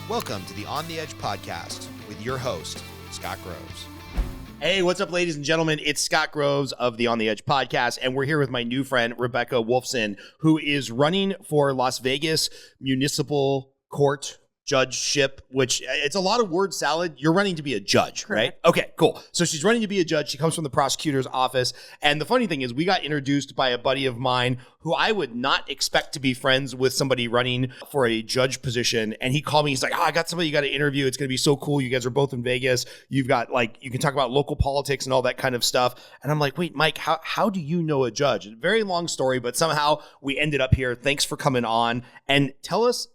Welcome to the On the Edge podcast with your host, Scott Groves. Hey, what's up, ladies and gentlemen? It's Scott Groves of the On the Edge podcast, and we're here with my new friend, Rebecca Wolfson, who is running for Las Vegas Municipal Court Judgeship, which it's a lot of word salad. You're running to be a judge, Correct. right? Okay, cool. So she's running to be a judge. She comes from the prosecutor's office. And the funny thing is we got introduced by a buddy of mine who I would not expect to be friends with somebody running for a judge position. And he called me. He's like, I got somebody you got to interview. It's going to be so cool. You guys are both in Vegas. You've got you can talk about local politics and all that kind of stuff. And I'm like, wait, Mike, how do you know a judge? Very long story, but somehow we ended up here. Thanks for coming on. And tell us,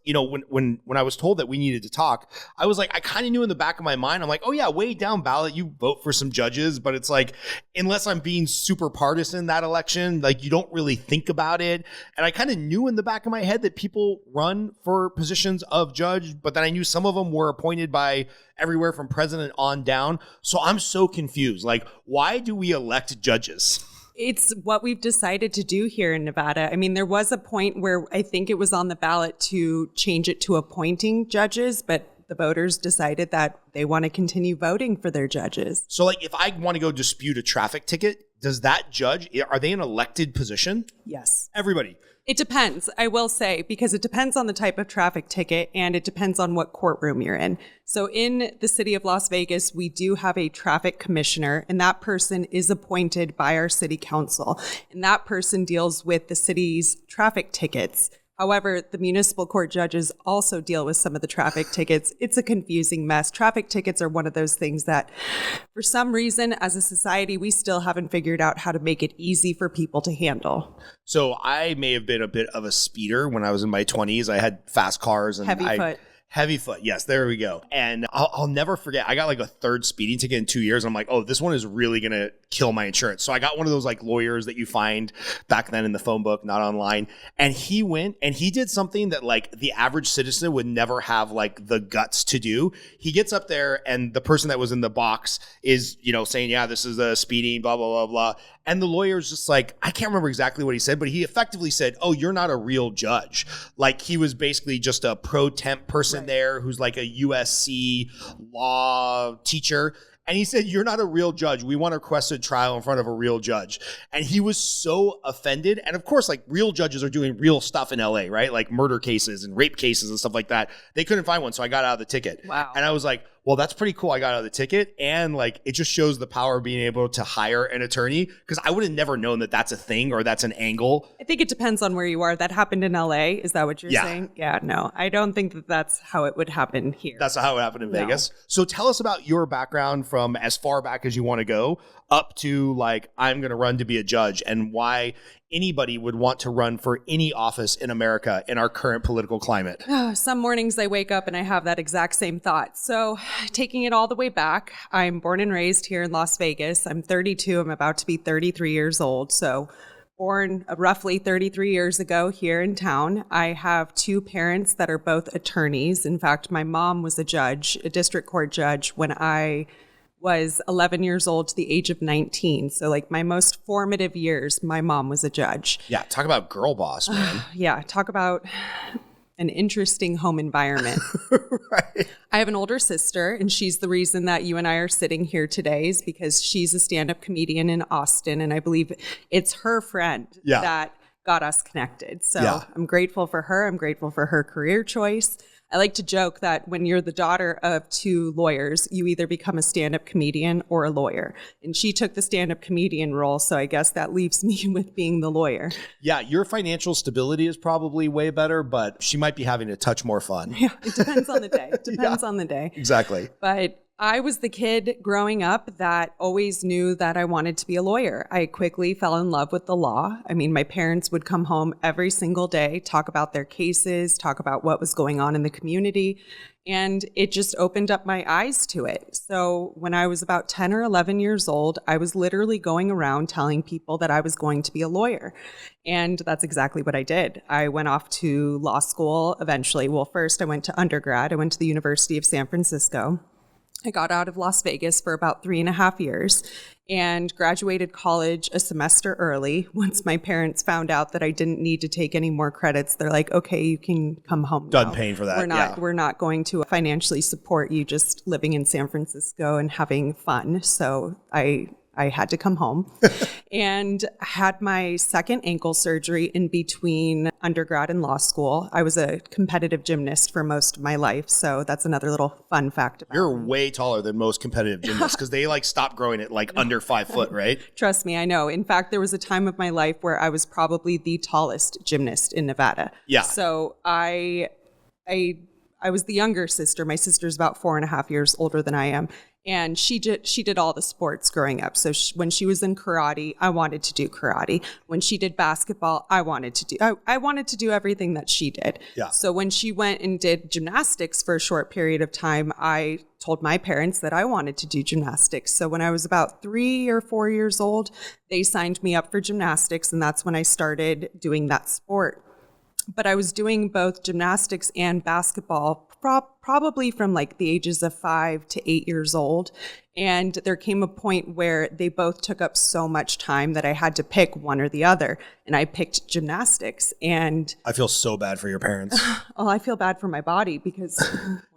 when I was told that we needed to talk, I was like, I kind of knew in the back of my mind, I'm like, oh yeah, way down ballot, you vote for some judges, but it's like, unless I'm being super partisan that election, you don't really think about it. And I kind of knew in the back of my head that people run for positions of judge, but then I knew some of them were appointed by everywhere from president on down. So I'm so confused. Why do we elect judges? It's what we've decided to do here in Nevada. I mean, there was a point where I think it was on the ballot to change it to appointing judges, but the voters decided that they want to continue voting for their judges. So if I want to go dispute a traffic ticket, does that judge, are they an elected position? Yes. Everybody. It depends, I will say, because it depends on the type of traffic ticket and it depends on what courtroom you're in. So in the city of Las Vegas, we do have a traffic commissioner, and that person is appointed by our city council. And that person deals with the city's traffic tickets. However, the municipal court judges also deal with some of the traffic tickets. It's a confusing mess. Traffic tickets are one of those things that, for some reason, as a society, we still haven't figured out how to make it easy for people to handle. So I may have been a bit of a speeder when I was in my 20s. I had fast cars. And Heavy foot. Yes, there we go. And I'll never forget. I got a third speeding ticket in 2 years. And I'm like, oh, this one is really going to kill my insurance. So I got one of those lawyers that you find back then in the phone book, not online. And he went and he did something that the average citizen would never have the guts to do. He gets up there and the person that was in the box is, saying, yeah, this is a speeding, blah, blah, blah, blah. And the lawyer's just I can't remember exactly what he said, but he effectively said, oh, you're not a real judge. He was basically just a pro temp person there who's a USC law teacher. And he said, you're not a real judge. We want to request a trial in front of a real judge. And he was so offended. And of course, real judges are doing real stuff in LA, right? Murder cases and rape cases and stuff like that. They couldn't find one. So I got out of the ticket. Wow. And I was like, well, that's pretty cool. I got out of the ticket. And it just shows the power of being able to hire an attorney, because I would have never known that that's a thing or that's an angle. I think it depends on where you are. That happened in LA. Is that what you're saying? Yeah, no, I don't think that that's how it would happen here. That's not how it happened in Vegas. So tell us about your background from as far back as you want to go up to I'm going to run to be a judge, and why anybody would want to run for any office in America in our current political climate. Some mornings I wake up and I have that exact same thought. So taking it all the way back, I'm born and raised here in Las Vegas. I'm 32. I'm about to be 33 years old. So born roughly 33 years ago here in town. I have two parents that are both attorneys. In fact, my mom was a judge, a district court judge, when I was 11 years old to the age of 19. So my most formative years, my mom was a judge. Yeah, talk about girl boss, man. Yeah, talk about an interesting home environment. Right. I have an older sister, and she's the reason that you and I are sitting here today, is because she's a stand-up comedian in Austin, and I believe it's her friend that got us connected. So I'm grateful for her. I'm grateful for her career choice. I like to joke that when you're the daughter of two lawyers, you either become a stand-up comedian or a lawyer. And she took the stand-up comedian role, so I guess that leaves me with being the lawyer. Yeah, your financial stability is probably way better, but she might be having a touch more fun. Yeah, it depends on the day. It depends on the day. Exactly. But I was the kid growing up that always knew that I wanted to be a lawyer. I quickly fell in love with the law. I mean, my parents would come home every single day, talk about their cases, talk about what was going on in the community, and it just opened up my eyes to it. So when I was about 10 or 11 years old, I was literally going around telling people that I was going to be a lawyer. And that's exactly what I did. I went off to law school eventually. Well, first I went to undergrad. I went to the University of San Francisco. I got out of Las Vegas for about 3.5 years and graduated college a semester early. Once my parents found out that I didn't need to take any more credits, they're like, okay, you can come home. Done paying for that. We're not going to financially support you just living in San Francisco and having fun. So I had to come home and had my second ankle surgery in between undergrad and law school. I was a competitive gymnast for most of my life. So that's another little fun fact about You're me. way taller than most competitive gymnasts because they like stop growing at like under 5 foot, right? Trust me, I know. In fact, there was a time of my life where I was probably the tallest gymnast in Nevada. Yeah. So I was the younger sister. My sister's about 4.5 years older than I am. And she did all the sports growing up. So when she was in karate, I wanted to do karate. When she did basketball, I wanted to do everything that she did. Yeah. So when she went and did gymnastics for a short period of time, I told my parents that I wanted to do gymnastics. So when I was about 3 or 4 years old, they signed me up for gymnastics. And that's when I started doing that sport. But I was doing both gymnastics and basketball probably from like the ages of 5 to 8 years old. And there came a point where they both took up so much time that I had to pick one or the other. And I picked gymnastics. And I feel so bad for your parents. oh, I feel bad for my body because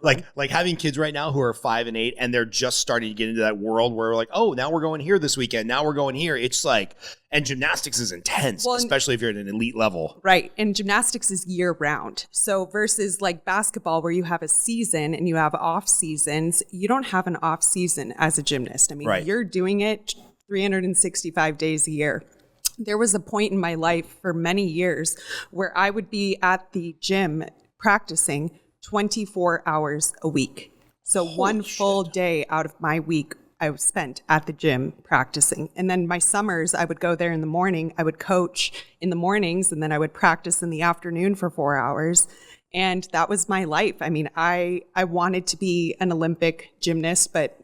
like having kids right now who are 5 and 8 and they're just starting to get into that world where we're like, oh, now we're going here this weekend. Now we're going here. It's like, and gymnastics is intense, especially if you're at an elite level. Right. And gymnastics is year round. So versus like basketball where you have a season and you have off seasons, you don't have an off season as a gymnast. I mean, You're doing it 365 days a year. There was a point in my life for many years where I would be at the gym practicing 24 hours a week. So one full day out of my week I was spent at the gym practicing. And then my summers, I would go there in the morning. I would coach in the mornings and then I would practice in the afternoon for 4 hours. And that was my life. I mean, I wanted to be an Olympic gymnast, but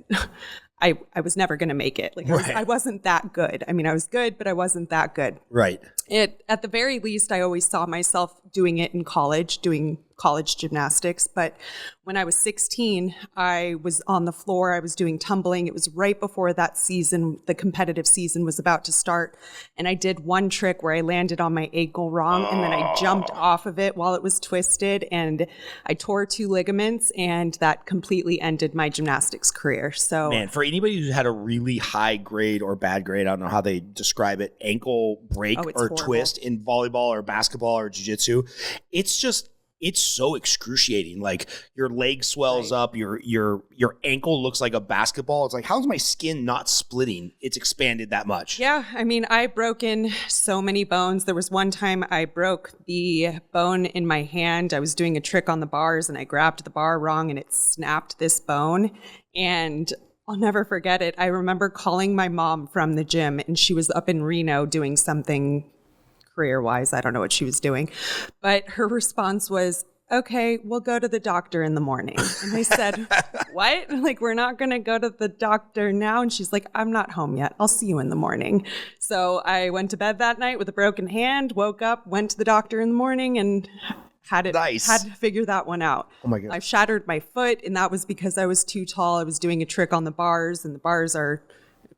I was never going to make it. Like I wasn't that good. I mean, I was good, but I wasn't that good. Right. At the very least, I always saw myself doing it in college, doing college gymnastics. But when I was 16, I was on the floor. I was doing tumbling. It was right before that season, the competitive season was about to start. And I did one trick where I landed on my ankle wrong. And then I jumped off of it while it was twisted. And I tore 2 ligaments. And that completely ended my gymnastics career. So, man, for anybody who's had a really high grade or bad grade, I don't know how they describe it, ankle break or horrible. Twist in volleyball or basketball or jiu-jitsu, it's so excruciating. Like your leg swells up, your ankle looks like a basketball. It's like, how's my skin not splitting? It's expanded that much. Yeah, I mean, I've broken so many bones. There was one time I broke the bone in my hand. I was doing a trick on the bars and I grabbed the bar wrong and it snapped this bone. And I'll never forget it. I remember calling my mom from the gym and she was up in Reno doing something career-wise. I don't know what she was doing. But her response was, okay, we'll go to the doctor in the morning. And I said, what? Like, we're not going to go to the doctor now? And she's like, I'm not home yet. I'll see you in the morning. So I went to bed that night with a broken hand, woke up, went to the doctor in the morning, and had to figure that one out. Oh my God. I shattered my foot, and that was because I was too tall. I was doing a trick on the bars, and the bars are,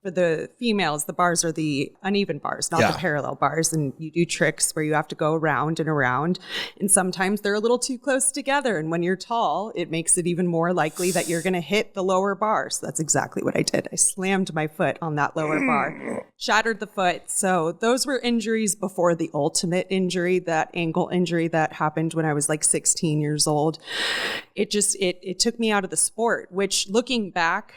for the females, the bars are the uneven bars, not the parallel bars. And you do tricks where you have to go around and around. And sometimes they're a little too close together. And when you're tall, it makes it even more likely that you're going to hit the lower bar. So that's exactly what I did. I slammed my foot on that lower bar, shattered the foot. So those were injuries before the ultimate injury, that ankle injury that happened when I was like 16 years old. It took me out of the sport, which looking back,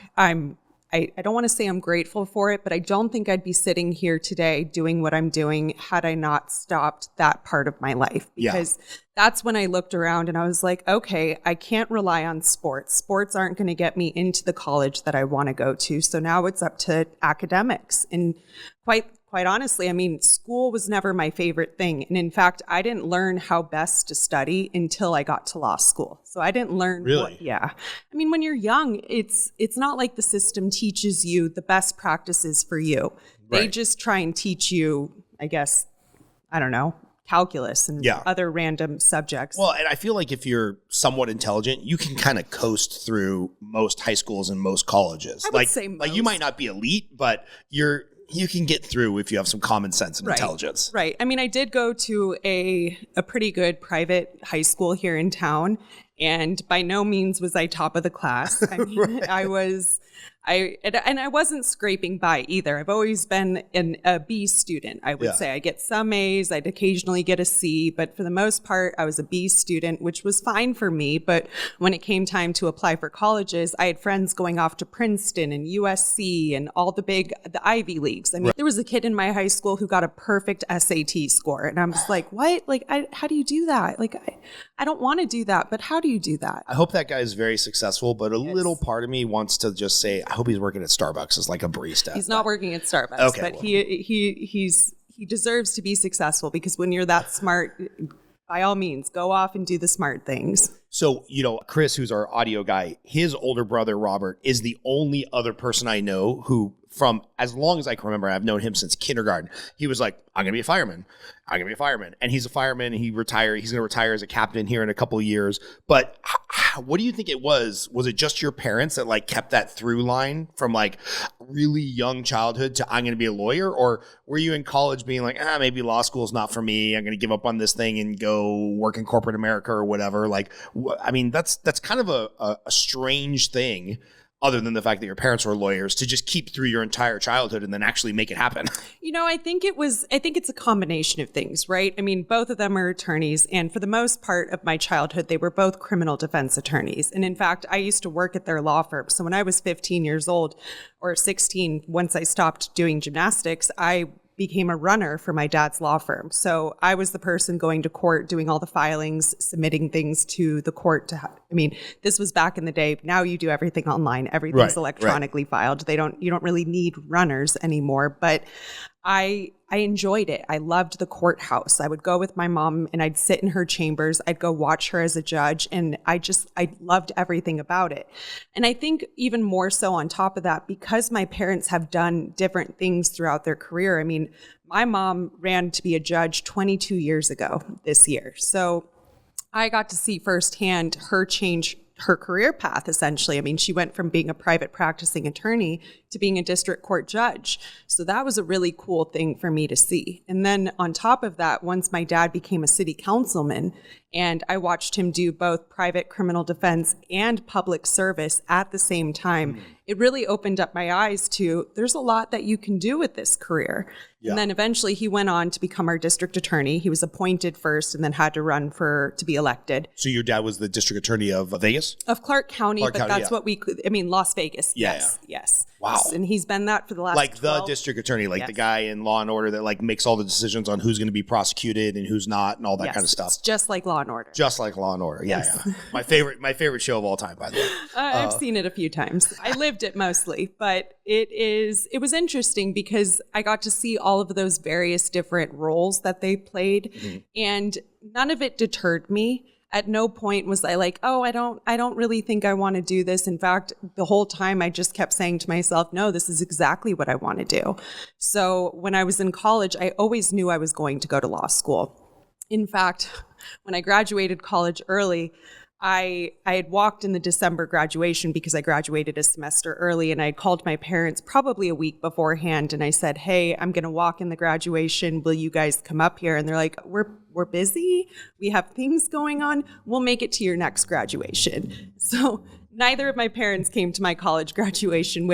I don't want to say I'm grateful for it, but I don't think I'd be sitting here today doing what I'm doing had I not stopped that part of my life. Because that's when I looked around and I was like, okay, I can't rely on sports. Sports aren't going to get me into the college that I want to go to. So now it's up to academics. And quite honestly, I mean, school was never my favorite thing. And in fact, I didn't learn how best to study until I got to law school. So I didn't learn. Really? I mean, when you're young, it's not like the system teaches you the best practices for you. They just try and teach you, I guess, I don't know, calculus and other random subjects. Well, and I feel like if you're somewhat intelligent, you can kind of coast through most high schools and most colleges. I would say most. Like you might not be elite, but you can get through if you have some common sense and intelligence. Right. I mean, I did go to a pretty good private high school here in town, and by no means was I top of the class. I mean, I wasn't scraping by either. I've always been a B student, I would say. I get some A's, I'd occasionally get a C, but for the most part, I was a B student, which was fine for me. But when it came time to apply for colleges, I had friends going off to Princeton and USC and all the Ivy Leagues. I mean, there was a kid in my high school who got a perfect SAT score. And I'm just like, what? Like, how do you do that? Like, I don't want to do that, but how do you do that? I hope that guy is very successful, but a little part of me wants to just say, I hope he's working at Starbucks as like a barista. He's not working at Starbucks, but he deserves to be successful, because when you're that smart, by all means, go off and do the smart things. So, Chris, who's our audio guy, his older brother, Robert, is the only other person I know who, from as long as I can remember, I've known him since kindergarten. He was like, I'm going to be a fireman. I'm going to be a fireman. And he's a fireman. He's going to retire as a captain here in a couple of years. But what do you think it was? Was it just your parents that like kept that through line from like really young childhood to I'm going to be a lawyer? Or were you in college being like, maybe law school is not for me. I'm going to give up on this thing and go work in corporate America or whatever. Like, I mean, that's kind of a strange thing, other than the fact that your parents were lawyers, to just keep through your entire childhood and then actually make it happen. I think it's a combination of things, right? I mean, both of them are attorneys. And for the most part of my childhood, they were both criminal defense attorneys. And in fact, I used to work at their law firm. So when I was 15 years old or 16, once I stopped doing gymnastics, I became a runner for my dad's law firm. So I was the person going to court, doing all the filings, submitting things to the court. This was back in the day. Now you do everything online. Everything's electronically filed. You don't really need runners anymore. But I enjoyed it. I loved the courthouse. I would go with my mom and I'd sit in her chambers. I'd go watch her as a judge. And I loved everything about it. And I think even more so on top of that, because my parents have done different things throughout their career. I mean, my mom ran to be a judge 22 years ago this year. So I got to see firsthand her change her career path, essentially. I mean, she went from being a private practicing attorney to being a district court judge. So that was a really cool thing for me to see. And then on top of that, once my dad became a city councilman and I watched him do both private criminal defense and public service at the same time, it really opened up my eyes to there's a lot that you can do with this career. Yeah. And then eventually he went on to become our district attorney. He was appointed first and then had to run to be elected. So your dad was the district attorney of Vegas? Of Clark County, that's what Las Vegas. Yes. Wow. And he's been that for the last the district attorney, the guy in Law and Order that like makes all the decisions on who's going to be prosecuted and who's not and all that kind of stuff. It's just like Law and Order. Just like Law and Order. Yeah. My favorite show of all time, by the way. I've seen it a few times. I lived it mostly, but it was interesting because I got to see all of those various different roles that they played, and none of it deterred me. At no point was I like, I don't really think I want to do this. In fact, the whole time I just kept saying to myself, no, this is exactly what I want to do. So when I was in college, I always knew I was going to go to law school. In fact, when I graduated college early, I had walked in the December graduation because I graduated a semester early, and I called my parents probably a week beforehand and I said, hey, I'm going to walk in the graduation. Will you guys come up here? And they're like, we're busy. We have things going on. We'll make it to your next graduation. So neither of my parents came to my college graduation,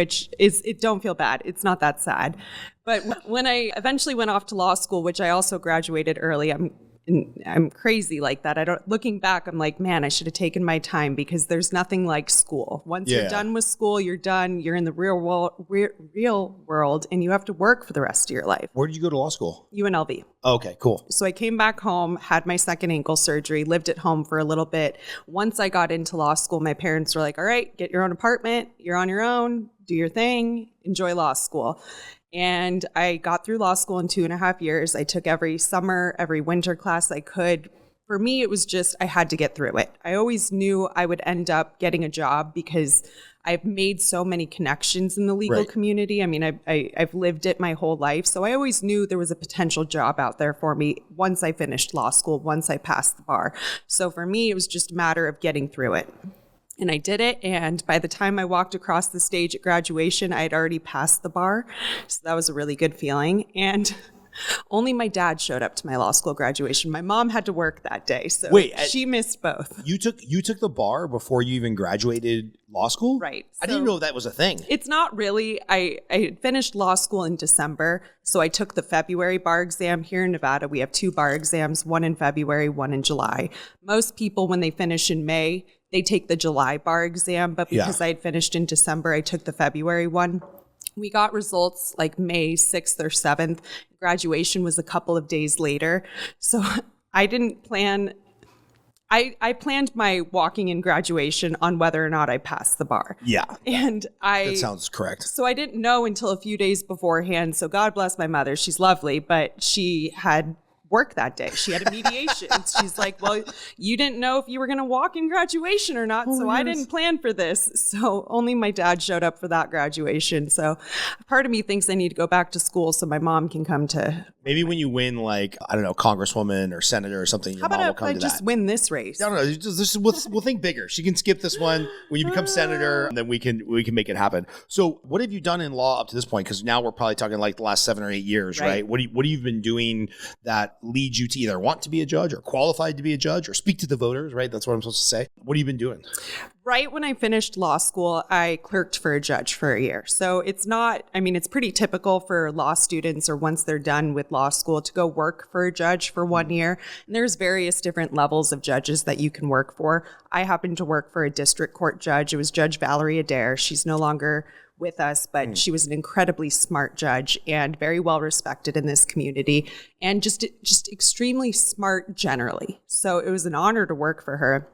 don't feel bad. It's not that sad. But when I eventually went off to law school, which I also graduated early, I'm crazy like that. Looking back, I'm like, man, I should have taken my time because there's nothing like school. Once you're done with school, you're done. You're in the real world, and you have to work for the rest of your life. Where did you go to law school? UNLV. Okay, cool. So I came back home, had my second ankle surgery, lived at home for a little bit. Once I got into law school, my parents were like, all right, get your own apartment. You're on your own. Do your thing. Enjoy law school. And I got through law school in 2.5 years. I took every summer, every winter class I could. For me, it was just, I had to get through it. I always knew I would end up getting a job because I've made so many connections in the legal community. I mean, I've lived it my whole life. So I always knew there was a potential job out there for me once I finished law school, once I passed the bar. So for me, it was just a matter of getting through it. And I did it. And by the time I walked across the stage at graduation, I had already passed the bar. So that was a really good feeling. And only my dad showed up to my law school graduation. My mom had to work that day. So she missed both. You took the bar before you even graduated law school? Right. I didn't know that was a thing. It's not really. I had finished law school in December. So I took the February bar exam. Here in Nevada, we have 2 bar exams, one in February, one in July. Most people, when they finish in May, they take the July bar exam, but because I had finished in December, I took the February one. We got results like May 6th or 7th. Graduation was a couple of days later. So I didn't plan. I planned my walking in graduation on whether or not I passed the bar. Yeah. And that sounds correct. So I didn't know until a few days beforehand. So God bless my mother. She's lovely, but she had work that day. She had a mediation. She's like, well, you didn't know if you were going to walk in graduation or not. So I didn't plan for this. So only my dad showed up for that graduation. So part of me thinks I need to go back to school so my mom can come to. Maybe when you win, like, I don't know, congresswoman or senator or something, your mom will come to that. Just win this race? No, we'll think bigger. She can skip this one when you become senator, and then we can make it happen. So what have you done in law up to this point? Because now we're probably talking like the last 7 or 8 years, right? What have you been doing that leads you to either want to be a judge or qualified to be a judge or speak to the voters, right? That's what I'm supposed to say. What have you been doing? Right when I finished law school, I clerked for a judge for a year. So it's pretty typical for law students or once they're done with law school to go work for a judge for 1 year. And there's various different levels of judges that you can work for. I happened to work for a district court judge. It was Judge Valerie Adair. She's no longer with us, but she was an incredibly smart judge and very well respected in this community and just extremely smart generally. So it was an honor to work for her.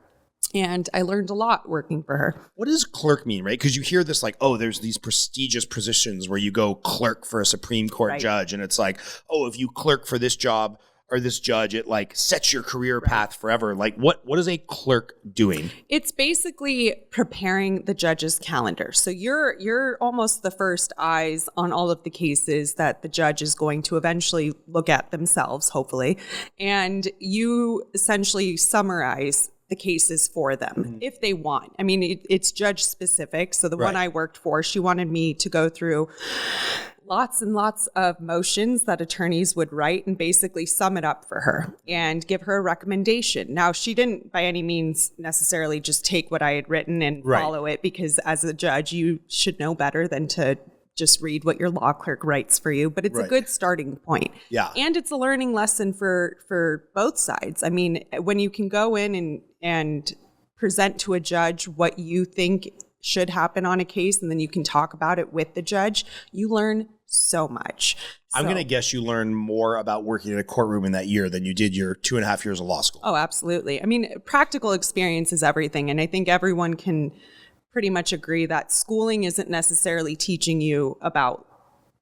And I learned a lot working for her. What does clerk mean, right? Because you hear this like, oh, there's these prestigious positions where you go clerk for a Supreme Court judge. And it's like, oh, if you clerk for this job or this judge, it like sets your career path forever. Like what is a clerk doing? It's basically preparing the judge's calendar. So you're almost the first eyes on all of the cases that the judge is going to eventually look at themselves, hopefully. And you essentially summarize the cases for them if they want. I mean, it's judge specific. So the one I worked for, she wanted me to go through lots and lots of motions that attorneys would write and basically sum it up for her and give her a recommendation. Now, she didn't by any means necessarily just take what I had written and follow it, because as a judge, you should know better than to just read what your law clerk writes for you, but it's a good starting point. Yeah. And it's a learning lesson for both sides. I mean, when you can go in and present to a judge what you think should happen on a case, and then you can talk about it with the judge, you learn so much. I'm going to guess you learned more about working in a courtroom in that year than you did your 2.5 years of law school. Oh, absolutely. I mean, practical experience is everything. And I think everyone can pretty much agree that schooling isn't necessarily teaching you about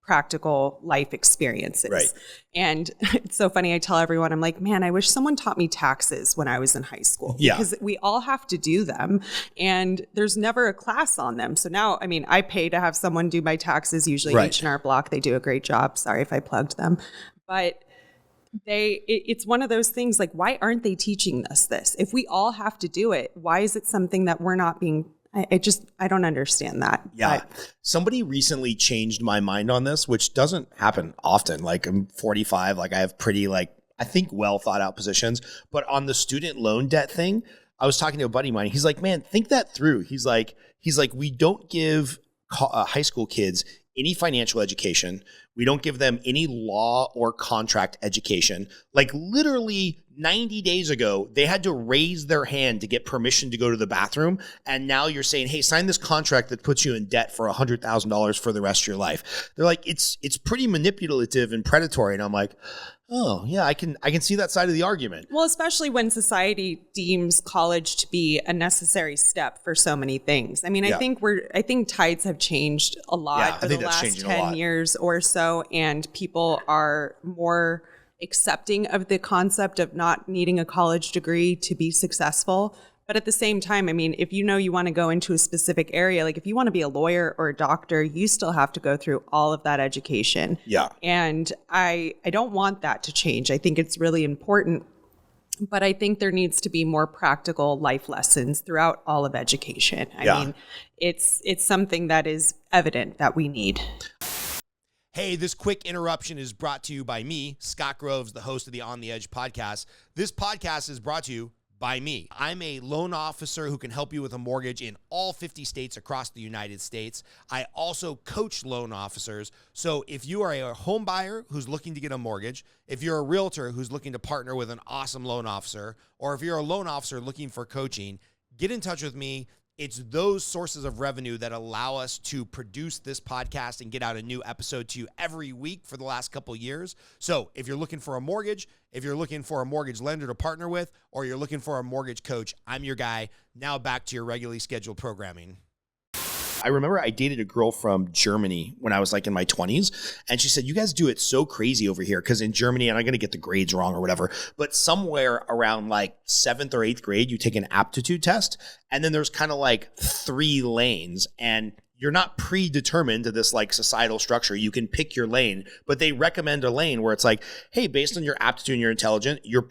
practical life experiences. Right. And it's so funny. I tell everyone, I'm like, man, I wish someone taught me taxes when I was in high school. Yeah. Because we all have to do them and there's never a class on them. So now, I mean, I pay to have someone do my taxes, usually H&R Block. They do a great job. Sorry if I plugged them. But it's one of those things like, why aren't they teaching us this? If we all have to do it, why is it something that we're not being I don't understand that. Yeah. Somebody recently changed my mind on this, which doesn't happen often. Like I'm 45, like I have pretty I think well thought out positions, but on the student loan debt thing, I was talking to a buddy of mine. He's like, man, think that through. He's like, we don't give high school kids any financial education. We don't give them any law or contract education. Like literally 90 days ago, they had to raise their hand to get permission to go to the bathroom. And now you're saying, hey, sign this contract that puts you in debt for $100,000 for the rest of your life. They're like, it's pretty manipulative and predatory. And I'm like, oh yeah, I can see that side of the argument. Well, especially when society deems college to be a necessary step for so many things. I mean, I think tides have changed a lot for the last 10 years or so, and people are more accepting of the concept of not needing a college degree to be successful. But at the same time, I mean, if you know you want to go into a specific area, like if you want to be a lawyer or a doctor, you still have to go through all of that education. Yeah. And I don't want that to change. I think it's really important. But I think there needs to be more practical life lessons throughout all of education. I mean, it's something that is evident that we need. Hey, this quick interruption is brought to you by me, Scott Groves, the host of the On the Edge podcast. This podcast is brought to you by me. I'm a loan officer who can help you with a mortgage in all 50 states across the United States. I also coach loan officers. So if you are a home buyer who's looking to get a mortgage, if you're a realtor who's looking to partner with an awesome loan officer, or if you're a loan officer looking for coaching, get in touch with me. It's those sources of revenue that allow us to produce this podcast and get out a new episode to you every week for the last couple of years. So if you're looking for a mortgage, if you're looking for a mortgage lender to partner with, or you're looking for a mortgage coach, I'm your guy. Now back to your regularly scheduled programming. I remember I dated a girl from Germany when I was like in my 20s, and she said, you guys do it so crazy over here because in Germany, and I'm going to get the grades wrong or whatever, but somewhere around like 7th or 8th grade, you take an aptitude test, and then there's kind of like 3 lanes, and you're not predetermined to this like societal structure. You can pick your lane, but they recommend a lane where it's like, hey, based on your aptitude and your intelligence, you're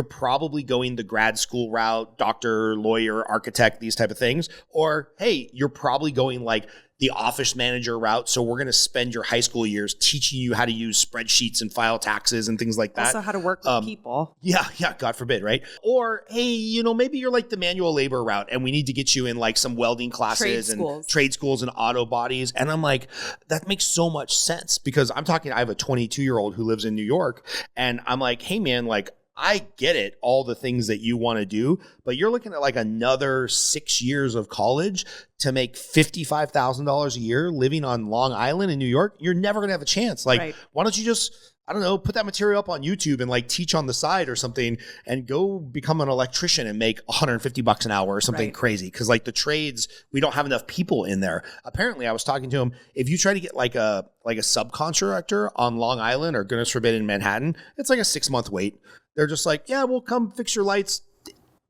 probably going the grad school route, doctor, lawyer, architect, these type of things. Or, hey, you're probably going like the office manager route. So we're going to spend your high school years teaching you how to use spreadsheets and file taxes and things like that. Also how to work with people. Yeah. God forbid, right? Or, hey, maybe you're like the manual labor route and we need to get you in like some welding classes and trade schools and auto bodies. And I'm like, that makes so much sense because I have a 22-year-old who lives in New York and I'm like, hey man, like, I get it, all the things that you want to do, but you're looking at like another 6 years of college to make $55,000 a year living on Long Island in New York. You're never going to have a chance. Like, Why don't you just, I don't know, put that material up on YouTube and like teach on the side or something and go become an electrician and make $150 an hour or something crazy. Cause like the trades, we don't have enough people in there. Apparently I was talking to him. If you try to get like a subcontractor on Long Island or goodness forbid in Manhattan, it's like a 6-month wait. They're just like, yeah, we'll come fix your lights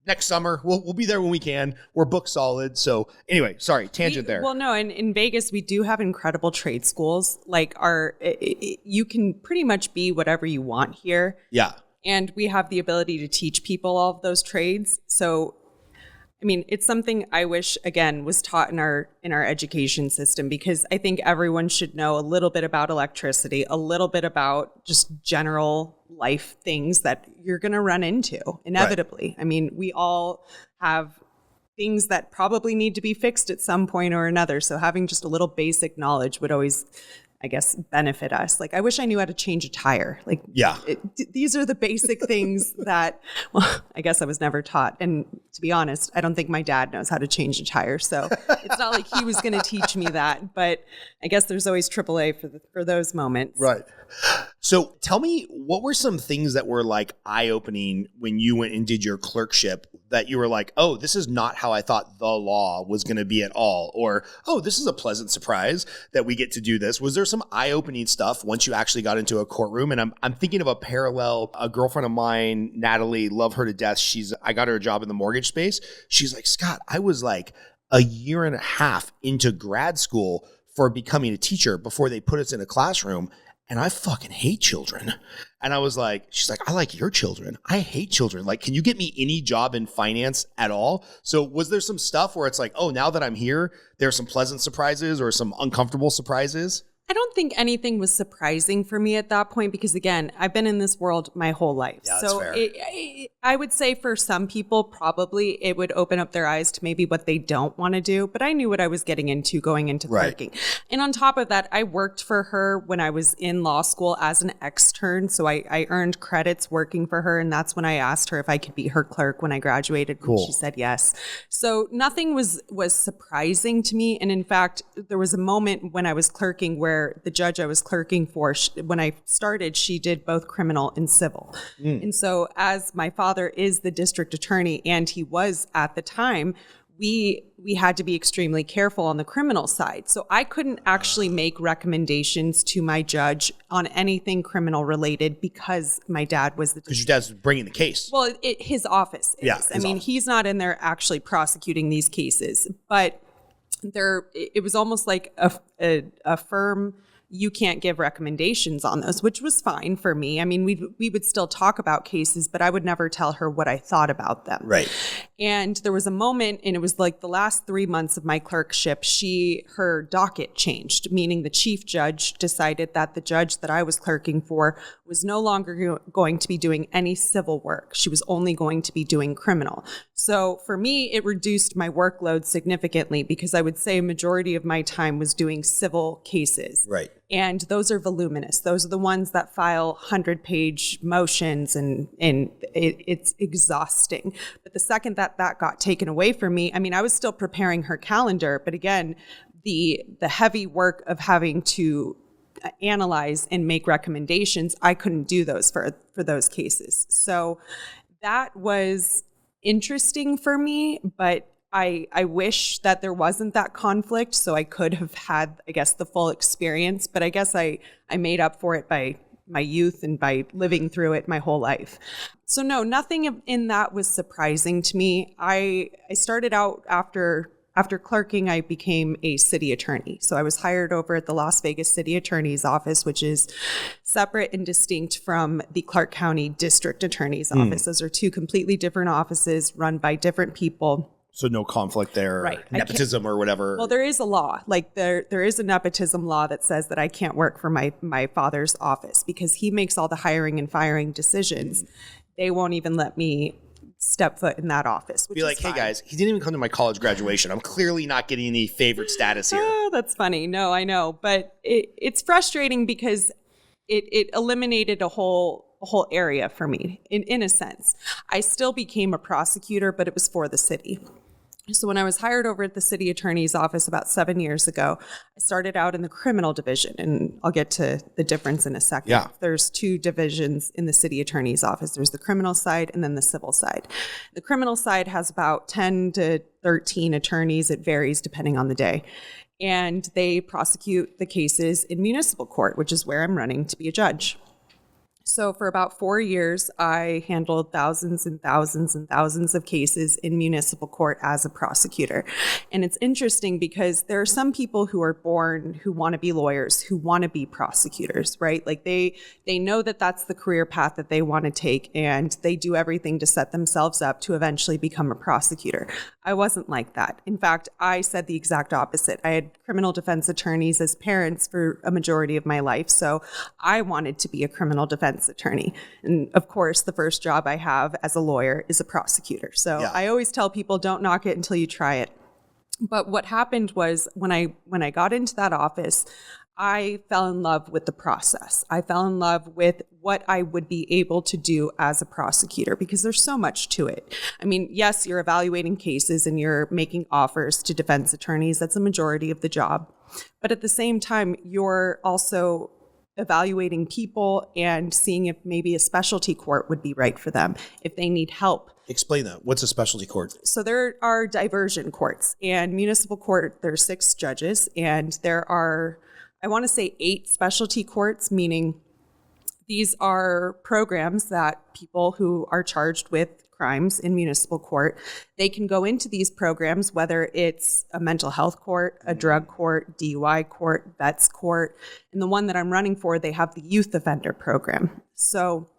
next summer. We'll be there when we can. We're booked solid. So anyway, sorry, tangent there. Well, no, in Vegas, we do have incredible trade schools. Like you can pretty much be whatever you want here. Yeah. And we have the ability to teach people all of those trades. So, I mean, it's something I wish, again, was taught in our education system because I think everyone should know a little bit about electricity, a little bit about just general life things that you're going to run into inevitably. Right. I mean, we all have things that probably need to be fixed at some point or another. So having just a little basic knowledge would always, I guess, benefit us. Like, I wish I knew how to change a tire. Like, these are the basic things that, well, I guess I was never taught. And to be honest, I don't think my dad knows how to change a tire. So it's not like he was going to teach me that. But I guess there's always AAA for those moments. Right. So tell me, what were some things that were like eye-opening when you went and did your clerkship that you were like, oh, this is not how I thought the law was going to be at all? Or, oh, this is a pleasant surprise that we get to do this. Was there some eye-opening stuff once you actually got into a courtroom? And I'm thinking of a parallel. A girlfriend of mine, Natalie, love her to death. I got her a job in the mortgage space. She's like, Scott, I was like a year and a half into grad school for becoming a teacher before they put us in a classroom. And I fucking hate children. And I was like, she's like, I like your children. I hate children. Like, can you get me any job in finance at all? So was there some stuff where it's like, oh, now that I'm here, there's some pleasant surprises or some uncomfortable surprises? I don't think anything was surprising for me at that point because, again, I've been in this world my whole life. Yeah, so fair. I would say for some people, probably it would open up their eyes to maybe what they don't want to do. But I knew what I was getting into going into clerking. And on top of that, I worked for her when I was in law school as an extern. So I earned credits working for her. And that's when I asked her if I could be her clerk when I graduated. Cool. And she said yes. So nothing was surprising to me. And in fact, there was a moment when I was clerking where the judge I was clerking for, when I started, she did both criminal and civil. And so as my father is the district attorney, and he was at the time, we had to be extremely careful on the criminal side. So I couldn't actually make recommendations to my judge on anything criminal related because my dad was because your dad's bringing the case. Well, his office is. Yeah, he's not in there actually prosecuting these cases, but it was almost like a firm. You can't give recommendations on those, which was fine for me. I mean, we would still talk about cases, but I would never tell her what I thought about them. Right. And there was a moment, and it was like the last 3 months of my clerkship, her docket changed, meaning the chief judge decided that the judge that I was clerking for was no longer going to be doing any civil work. She was only going to be doing criminal. So for me, it reduced my workload significantly because I would say a majority of my time was doing civil cases. Right. And those are voluminous. Those are the ones that file 100-page motions, and it's exhausting. But the second that got taken away from me, I mean, I was still preparing her calendar, but again, the heavy work of having to analyze and make recommendations, I couldn't do those for those cases. So that was interesting for me, but I wish that there wasn't that conflict so I could have had, I guess, the full experience. But I guess I made up for it by my youth and by living through it my whole life. So no, nothing in that was surprising to me. I started out after clerking, I became a city attorney. So I was hired over at the Las Vegas City Attorney's Office, which is separate and distinct from the Clark County District Attorney's Office. Those are two completely different offices run by different people. So no conflict there, right? Nepotism or whatever. Well, there is a law, like there is a nepotism law that says that I can't work for my father's office because he makes all the hiring and firing decisions. They won't even let me step foot in that office. Which be like, hey guys, he didn't even come to my college graduation. I'm clearly not getting any favorite status here. Oh, that's funny. No, I know, but it's frustrating because it eliminated a whole area for me in a sense. I still became a prosecutor, but it was for the city. So when I was hired over at the city attorney's office about 7 years ago, I started out in the criminal division, and I'll get to the difference in a second. Yeah. There's two divisions in the city attorney's office. There's the criminal side and then the civil side. The criminal side has about 10 to 13 attorneys. It varies depending on the day. And they prosecute the cases in municipal court, which is where I'm running to be a judge. So for about 4 years, I handled thousands and thousands and thousands of cases in municipal court as a prosecutor. And it's interesting because there are some people who are born who want to be lawyers, who want to be prosecutors, right? Like they know that that's the career path that they want to take, and they do everything to set themselves up to eventually become a prosecutor. I wasn't like that. In fact, I said the exact opposite. I had criminal defense attorneys as parents for a majority of my life, so I wanted to be a criminal defense attorney. And of course, the first job I have as a lawyer is a prosecutor. So yeah. I always tell people, don't knock it until you try it. But what happened was when I got into that office, I fell in love with the process. I fell in love with what I would be able to do as a prosecutor because there's so much to it. I mean, yes, you're evaluating cases and you're making offers to defense attorneys. That's a majority of the job. But at the same time, you're also evaluating people and seeing if maybe a specialty court would be right for them, if they need help. Explain that. What's a specialty court? So there are diversion courts, and municipal court, there's 6 judges, and there are, I want to say 8 specialty courts, meaning these are programs that people who are charged with crimes in municipal court, they can go into these programs, whether it's a mental health court, a drug court, DUI court, vets court. And the one that I'm running for, they have the youth offender program. So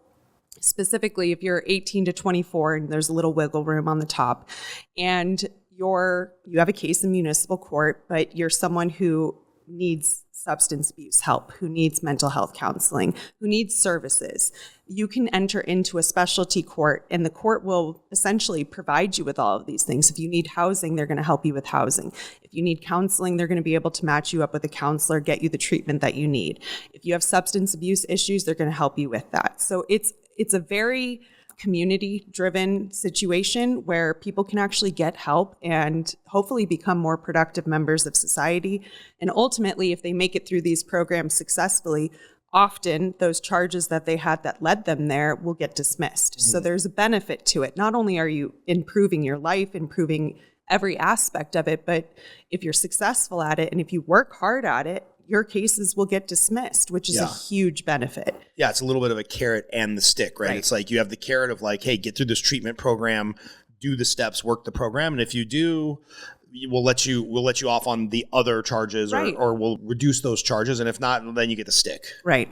specifically, if you're 18 to 24, and there's a little wiggle room on the top, and you have a case in municipal court, but you're someone who needs substance abuse help, who needs mental health counseling, who needs services, you can enter into a specialty court, and the court will essentially provide you with all of these things. If you need housing, they're going to help you with housing. If you need counseling, they're going to be able to match you up with a counselor, get you the treatment that you need. If you have substance abuse issues, they're going to help you with that. So it's a very community-driven situation where people can actually get help and hopefully become more productive members of society. And ultimately, if they make it through these programs successfully, often those charges that they had that led them there will get dismissed. Mm-hmm. So there's a benefit to it. Not only are you improving your life, improving every aspect of it. But if you're successful at it and if you work hard at it, your cases will get dismissed, which is a huge benefit. Yeah, it's a little bit of a carrot and the stick, right? It's like you have the carrot of like, hey, get through this treatment program, do the steps, work the program. And if you do, we'll let you off on the other charges or we'll reduce those charges. And if not, then you get the stick. Right.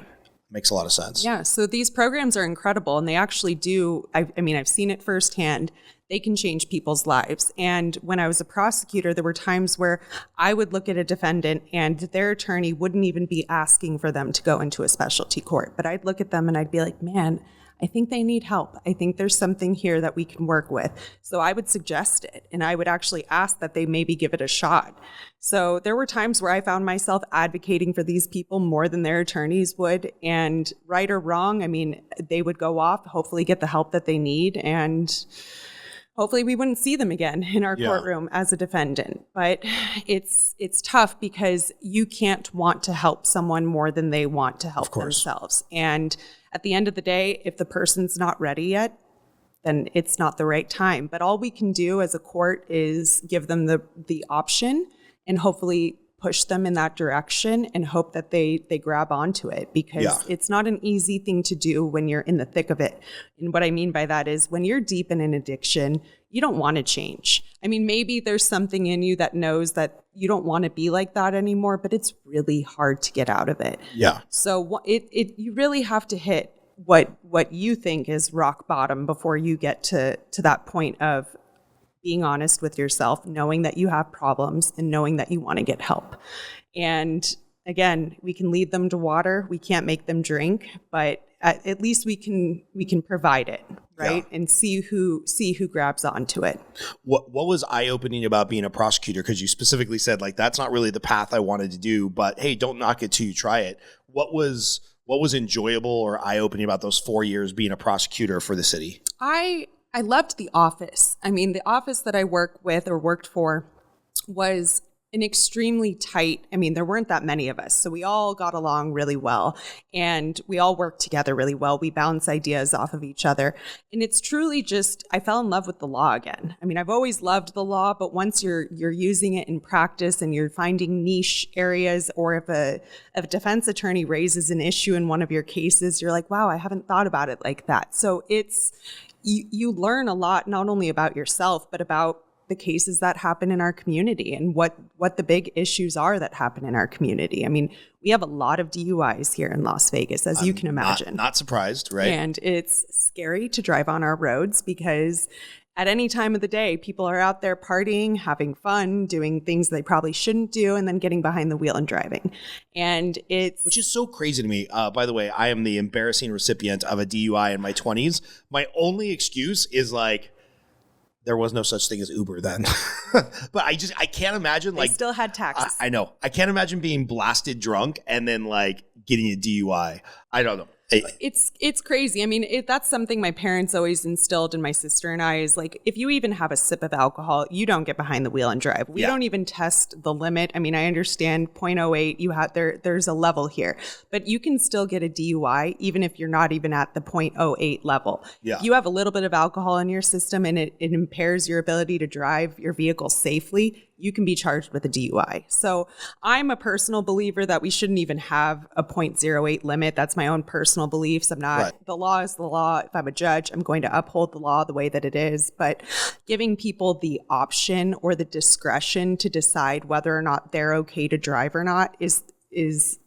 Makes a lot of sense. Yeah. So these programs are incredible and they actually do. I mean, I've seen it firsthand. They can change people's lives. And when I was a prosecutor, there were times where I would look at a defendant and their attorney wouldn't even be asking for them to go into a specialty court. But I'd look at them and I'd be like, man, I think they need help. I think there's something here that we can work with. So I would suggest it. And I would actually ask that they maybe give it a shot. So there were times where I found myself advocating for these people more than their attorneys would. And right or wrong, I mean, they would go off, hopefully get the help that they need. And hopefully we wouldn't see them again in our courtroom as a defendant. But it's tough because you can't want to help someone more than they want to help themselves. And at the end of the day, if the person's not ready yet, then it's not the right time. But all we can do as a court is give them the option and hopefully push them in that direction and hope that they grab onto it, because it's not an easy thing to do when you're in the thick of it. And what I mean by that is when you're deep in an addiction, you don't want to change. I mean, maybe there's something in you that knows that you don't want to be like that anymore, but it's really hard to get out of it. Yeah. So you really have to hit what you think is rock bottom before you get to that point of being honest with yourself, knowing that you have problems and knowing that you want to get help. And again, we can lead them to water. We can't make them drink, but at least we can provide it, right? And see who grabs onto it. What was eye-opening about being a prosecutor? Because you specifically said like that's not really the path I wanted to do, but hey, don't knock it till you try it. What was enjoyable or eye-opening about those 4 years being a prosecutor for the city? I loved the office. I mean, the office that I worked for was an extremely tight, I mean, there weren't that many of us. So we all got along really well and we all worked together really well. We bounce ideas off of each other. And it's truly just, I fell in love with the law again. I mean, I've always loved the law, but once you're using it in practice and you're finding niche areas, or if a defense attorney raises an issue in one of your cases, you're like, wow, I haven't thought about it like that. So you learn a lot, not only about yourself, but about the cases that happen in our community and what the big issues are that happen in our community. I mean, we have a lot of DUIs here in Las Vegas, as you can imagine. Not surprised, right? And it's scary to drive on our roads because at any time of the day, people are out there partying, having fun, doing things they probably shouldn't do, and then getting behind the wheel and driving. And which is so crazy to me. By the way, I am the embarrassing recipient of a DUI in my 20s. My only excuse is like, there was no such thing as Uber then. But I can't imagine they still had taxis. I know. I can't imagine being blasted drunk and then like getting a DUI. I don't know. It's crazy. I mean, that's something my parents always instilled in my sister and I is like, if you even have a sip of alcohol, you don't get behind the wheel and drive. We don't even test the limit. I mean, I understand 0.08, there's a level here, but you can still get a DUI even if you're not even at the 0.08 level. Yeah. If you have a little bit of alcohol in your system and it impairs your ability to drive your vehicle safely, you can be charged with a DUI. So I'm a personal believer that we shouldn't even have a 0.08 limit. That's my own personal beliefs. I'm not, the law is the law. If I'm a judge, I'm going to uphold the law the way that it is. But giving people the option or the discretion to decide whether or not they're okay to drive or not is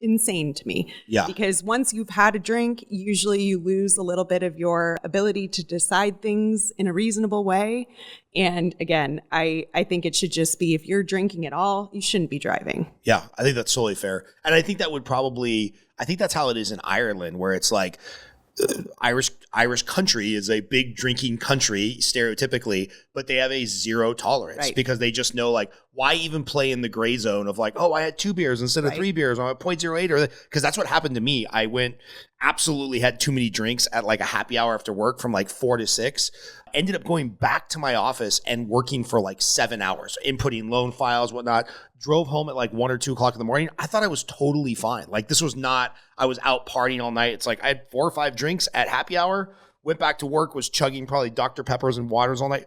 insane to me. Yeah. Because once you've had a drink, usually you lose a little bit of your ability to decide things in a reasonable way. And again, I think it should just be, if you're drinking at all, you shouldn't be driving. Yeah, I think that's totally fair. And I think I think that's how it is in Ireland, where it's like, Irish country is a big drinking country stereotypically, but they have a zero tolerance because they just know like, why even play in the gray zone of like, oh, I had 2 beers instead of 3 beers, I'm at 0.08, or because that's what happened to me. I absolutely had too many drinks at like a happy hour after work from like 4 to 6. Ended up going back to my office and working for like 7 hours, inputting loan files, whatnot. Drove home at like 1 or 2 o'clock in the morning. I thought I was totally fine. Like this was not, I was out partying all night. It's like I had 4 or 5 drinks at happy hour, went back to work, was chugging probably Dr. Peppers and waters all night,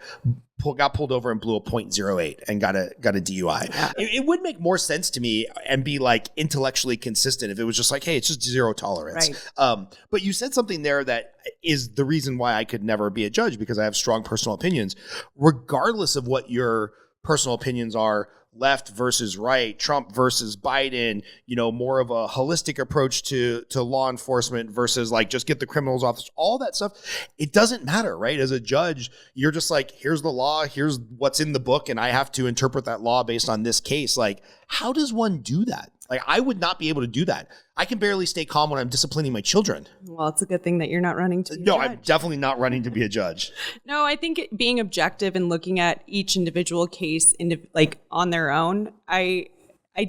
got pulled over and blew a .08 and got a DUI. Yeah. It would make more sense to me and be like intellectually consistent if it was just like, hey, it's just zero tolerance. Right. But you said something there that is the reason why I could never be a judge, because I have strong personal opinions, regardless of what your personal opinions are. Left versus right, Trump versus Biden, more of a holistic approach to law enforcement versus like just get the criminals off, all that stuff. It doesn't matter, right? As a judge, you're just like, here's the law, here's what's in the book, and I have to interpret that law based on this case. Like, how does one do that? Like, I would not be able to do that. I can barely stay calm when I'm disciplining my children. Well, it's a good thing that you're not running to be a judge. No, I'm definitely not running to be a judge. No, I think being objective and looking at each individual case like on their own, I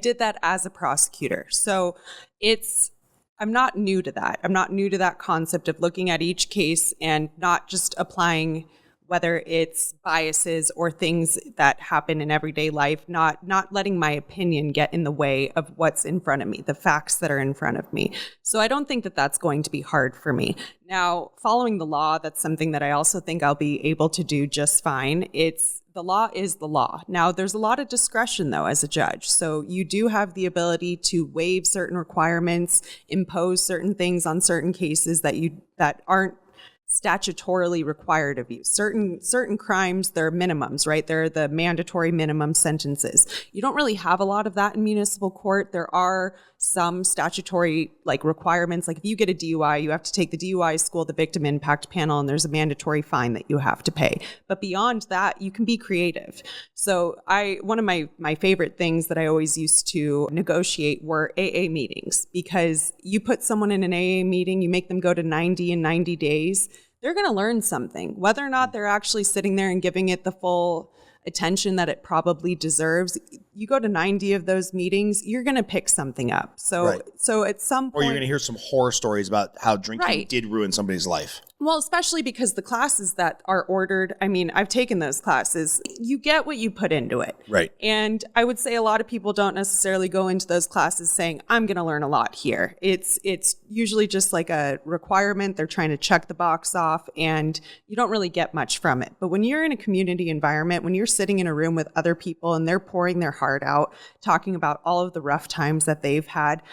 did that as a prosecutor. So I'm not new to that. I'm not new to that concept of looking at each case and not just applying whether it's biases or things that happen in everyday life, not letting my opinion get in the way of what's in front of me, the facts that are in front of me. So I don't think that that's going to be hard for me. Now, following the law, that's something that I also think I'll be able to do just fine. The law is the law. Now, there's a lot of discretion, though, as a judge. So you do have the ability to waive certain requirements, impose certain things on certain cases that aren't statutorily required of you. Certain crimes, they're minimums, right? They're the mandatory minimum sentences. You don't really have a lot of that in municipal court. There are some statutory requirements. Like if you get a DUI, you have to take the DUI school, the victim impact panel, and there's a mandatory fine that you have to pay. But beyond that, you can be creative. So one of my favorite things that I always used to negotiate were AA meetings, because you put someone in an AA meeting, you make them go to 90 in 90 days, they're going to learn something. Whether or not they're actually sitting there and giving it the full attention that it probably deserves, you go to 90 of those meetings, you're going to pick something up. So at some point, or you're going to hear some horror stories about how drinking did ruin somebody's life. Well, especially because the classes that are ordered, I mean, I've taken those classes. You get what you put into it. Right. And I would say a lot of people don't necessarily go into those classes saying, I'm going to learn a lot here. It's usually just like a requirement. They're trying to check the box off, and you don't really get much from it. But when you're in a community environment, when you're sitting in a room with other people and they're pouring their heart out, talking about all of the rough times that they've had,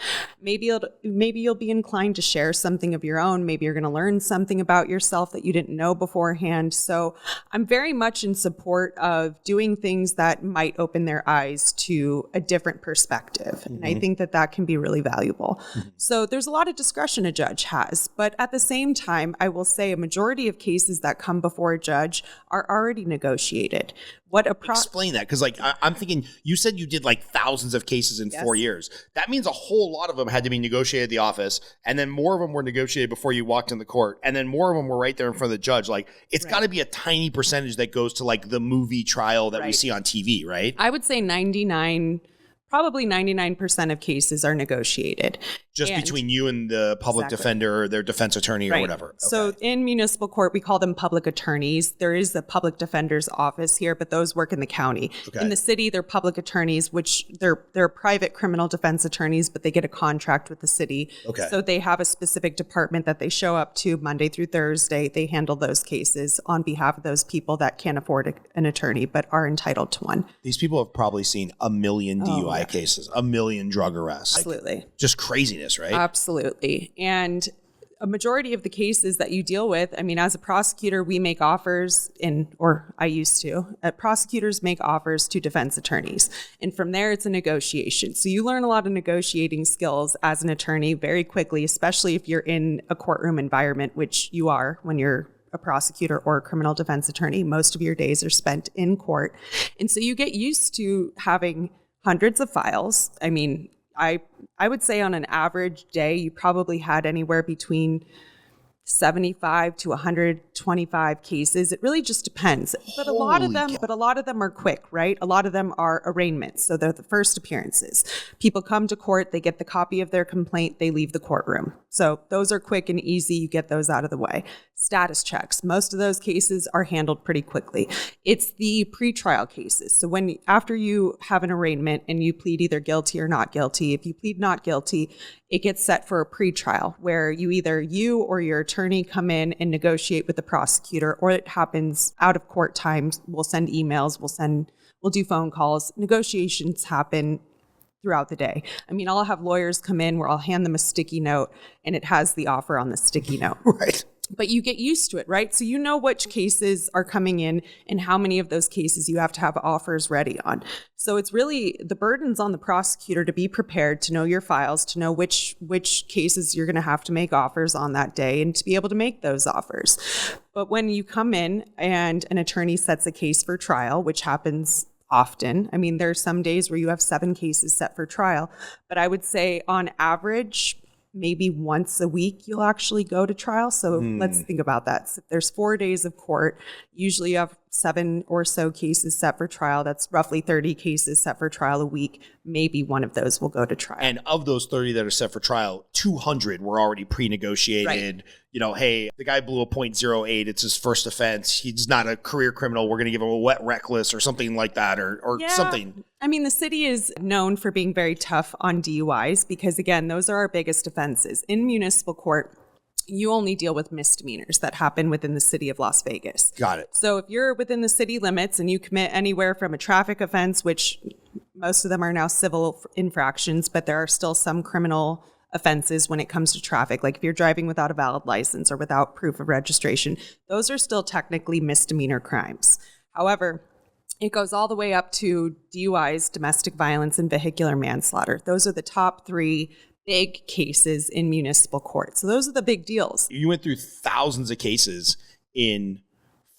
maybe you'll be inclined to share something of your own. Maybe you're going to learn something about yourself that you didn't know beforehand. So I'm very much in support of doing things that might open their eyes to a different perspective. Mm-hmm. And I think that can be really valuable. Mm-hmm. So there's a lot of discretion a judge has, but at the same time, I will say a majority of cases that come before a judge are already negotiated. Explain that, because I'm thinking, you said you did thousands of cases in 4 years. That means a whole lot of them had to be negotiated at the office, and then more of them were negotiated before you walked in the court, and then more of them were right there in front of the judge. It's got to be a tiny percentage that goes to the movie trial that we see on TV, right? I would say 99% of cases are negotiated. Just between you and the public defender or their defense attorney or whatever. Okay. So in municipal court, we call them public attorneys. There is a public defender's office here, but those work in the county. Okay. In the city, they're public attorneys, which they're private criminal defense attorneys, but they get a contract with the city. Okay. So they have a specific department that they show up to Monday through Thursday. They handle those cases on behalf of those people that can't afford an attorney, but are entitled to one. These people have probably seen a million DUI cases, a million drug arrests. Absolutely. Just craziness, right? Absolutely. And a majority of the cases that you deal with, I mean, as a prosecutor, we make offers prosecutors make offers to defense attorneys. And from there, it's a negotiation. So you learn a lot of negotiating skills as an attorney very quickly, especially if you're in a courtroom environment, which you are when you're a prosecutor or a criminal defense attorney. Most of your days are spent in court. And so you get used to having hundreds of files. I mean, I would say on an average day, you probably had anywhere between 75 to 125 cases. It really just depends. But a lot of them are quick, right? A lot of them are arraignments. So they're the first appearances. People come to court, they get the copy of their complaint, they leave the courtroom. So those are quick and easy. You get those out of the way. Status checks. Most of those cases are handled pretty quickly. It's the pretrial cases. So after you have an arraignment and you plead either guilty or not guilty, if you plead not guilty, it gets set for a pretrial where you or your attorney attorney come in and negotiate with the prosecutor, or it happens out of court times. We'll send emails, we'll do phone calls. Negotiations happen throughout the day. I mean, I'll have lawyers come in where I'll hand them a sticky note and it has the offer on the sticky note. Right. But you get used to it, right? So you know which cases are coming in and how many of those cases you have to have offers ready on. So it's really, the burden's on the prosecutor to be prepared, to know your files, to know which cases you're going to have to make offers on that day and to be able to make those offers. But when you come in and an attorney sets a case for trial, which happens often. I mean, there are some days where you have 7 cases set for trial, but I would say on average, maybe once a week you'll actually go to trial. So let's think about that. So there's 4 days of court. Usually you have 7 or so cases set for trial. That's roughly 30 cases set for trial a week. Maybe one of those will go to trial. And of those 30 that are set for trial, 200 were already pre-negotiated. Right. You know, hey, the guy blew a .08. It's his first offense. He's not a career criminal. We're going to give him a wet reckless or something like that, or something. I mean, the city is known for being very tough on DUIs because, again, those are our biggest offenses. In municipal court, you only deal with misdemeanors that happen within the city of Las Vegas. Got it. So if you're within the city limits and you commit anywhere from a traffic offense, which most of them are now civil infractions, but there are still some criminal offenses when it comes to traffic. Like if you're driving without a valid license or without proof of registration, those are still technically misdemeanor crimes. However, it goes all the way up to DUIs, domestic violence, and vehicular manslaughter. Those are the top 3 big cases in municipal court. So those are the big deals. You went through thousands of cases in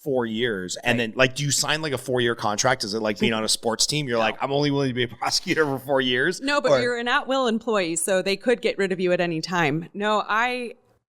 4 years. And then, like, do you sign like a 4-year contract? Is it like being on a sports team? You're like, I'm only willing to be a prosecutor for 4 years? No, but you're an at-will employee, so they could get rid of you at any time. No,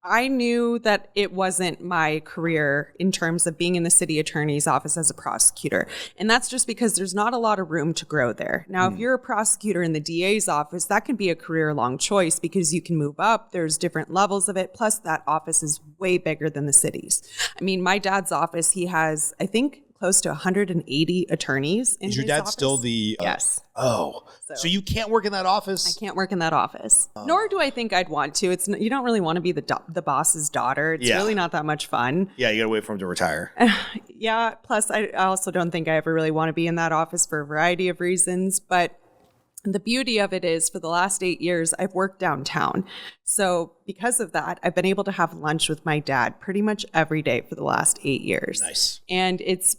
I knew that it wasn't my career in terms of being in the city attorney's office as a prosecutor. And that's just because there's not a lot of room to grow there. Now, if you're a prosecutor in the DA's office, that can be a career-long choice because you can move up. There's different levels of it. Plus, that office is way bigger than the city's. I mean, my dad's office, he has, I think, close to 180 attorneys in his office. Is your dad still the... Yes. Oh. So you can't work in that office? I can't work in that office. Nor do I think I'd want to. It's you don't really want to be the boss's daughter. It's really not that much fun. Yeah, you got to wait for him to retire. Yeah. Plus, I also don't think I ever really want to be in that office for a variety of reasons. But the beauty of it is for the last 8 years, I've worked downtown. So because of that, I've been able to have lunch with my dad pretty much every day for the last 8 years. Nice. And it's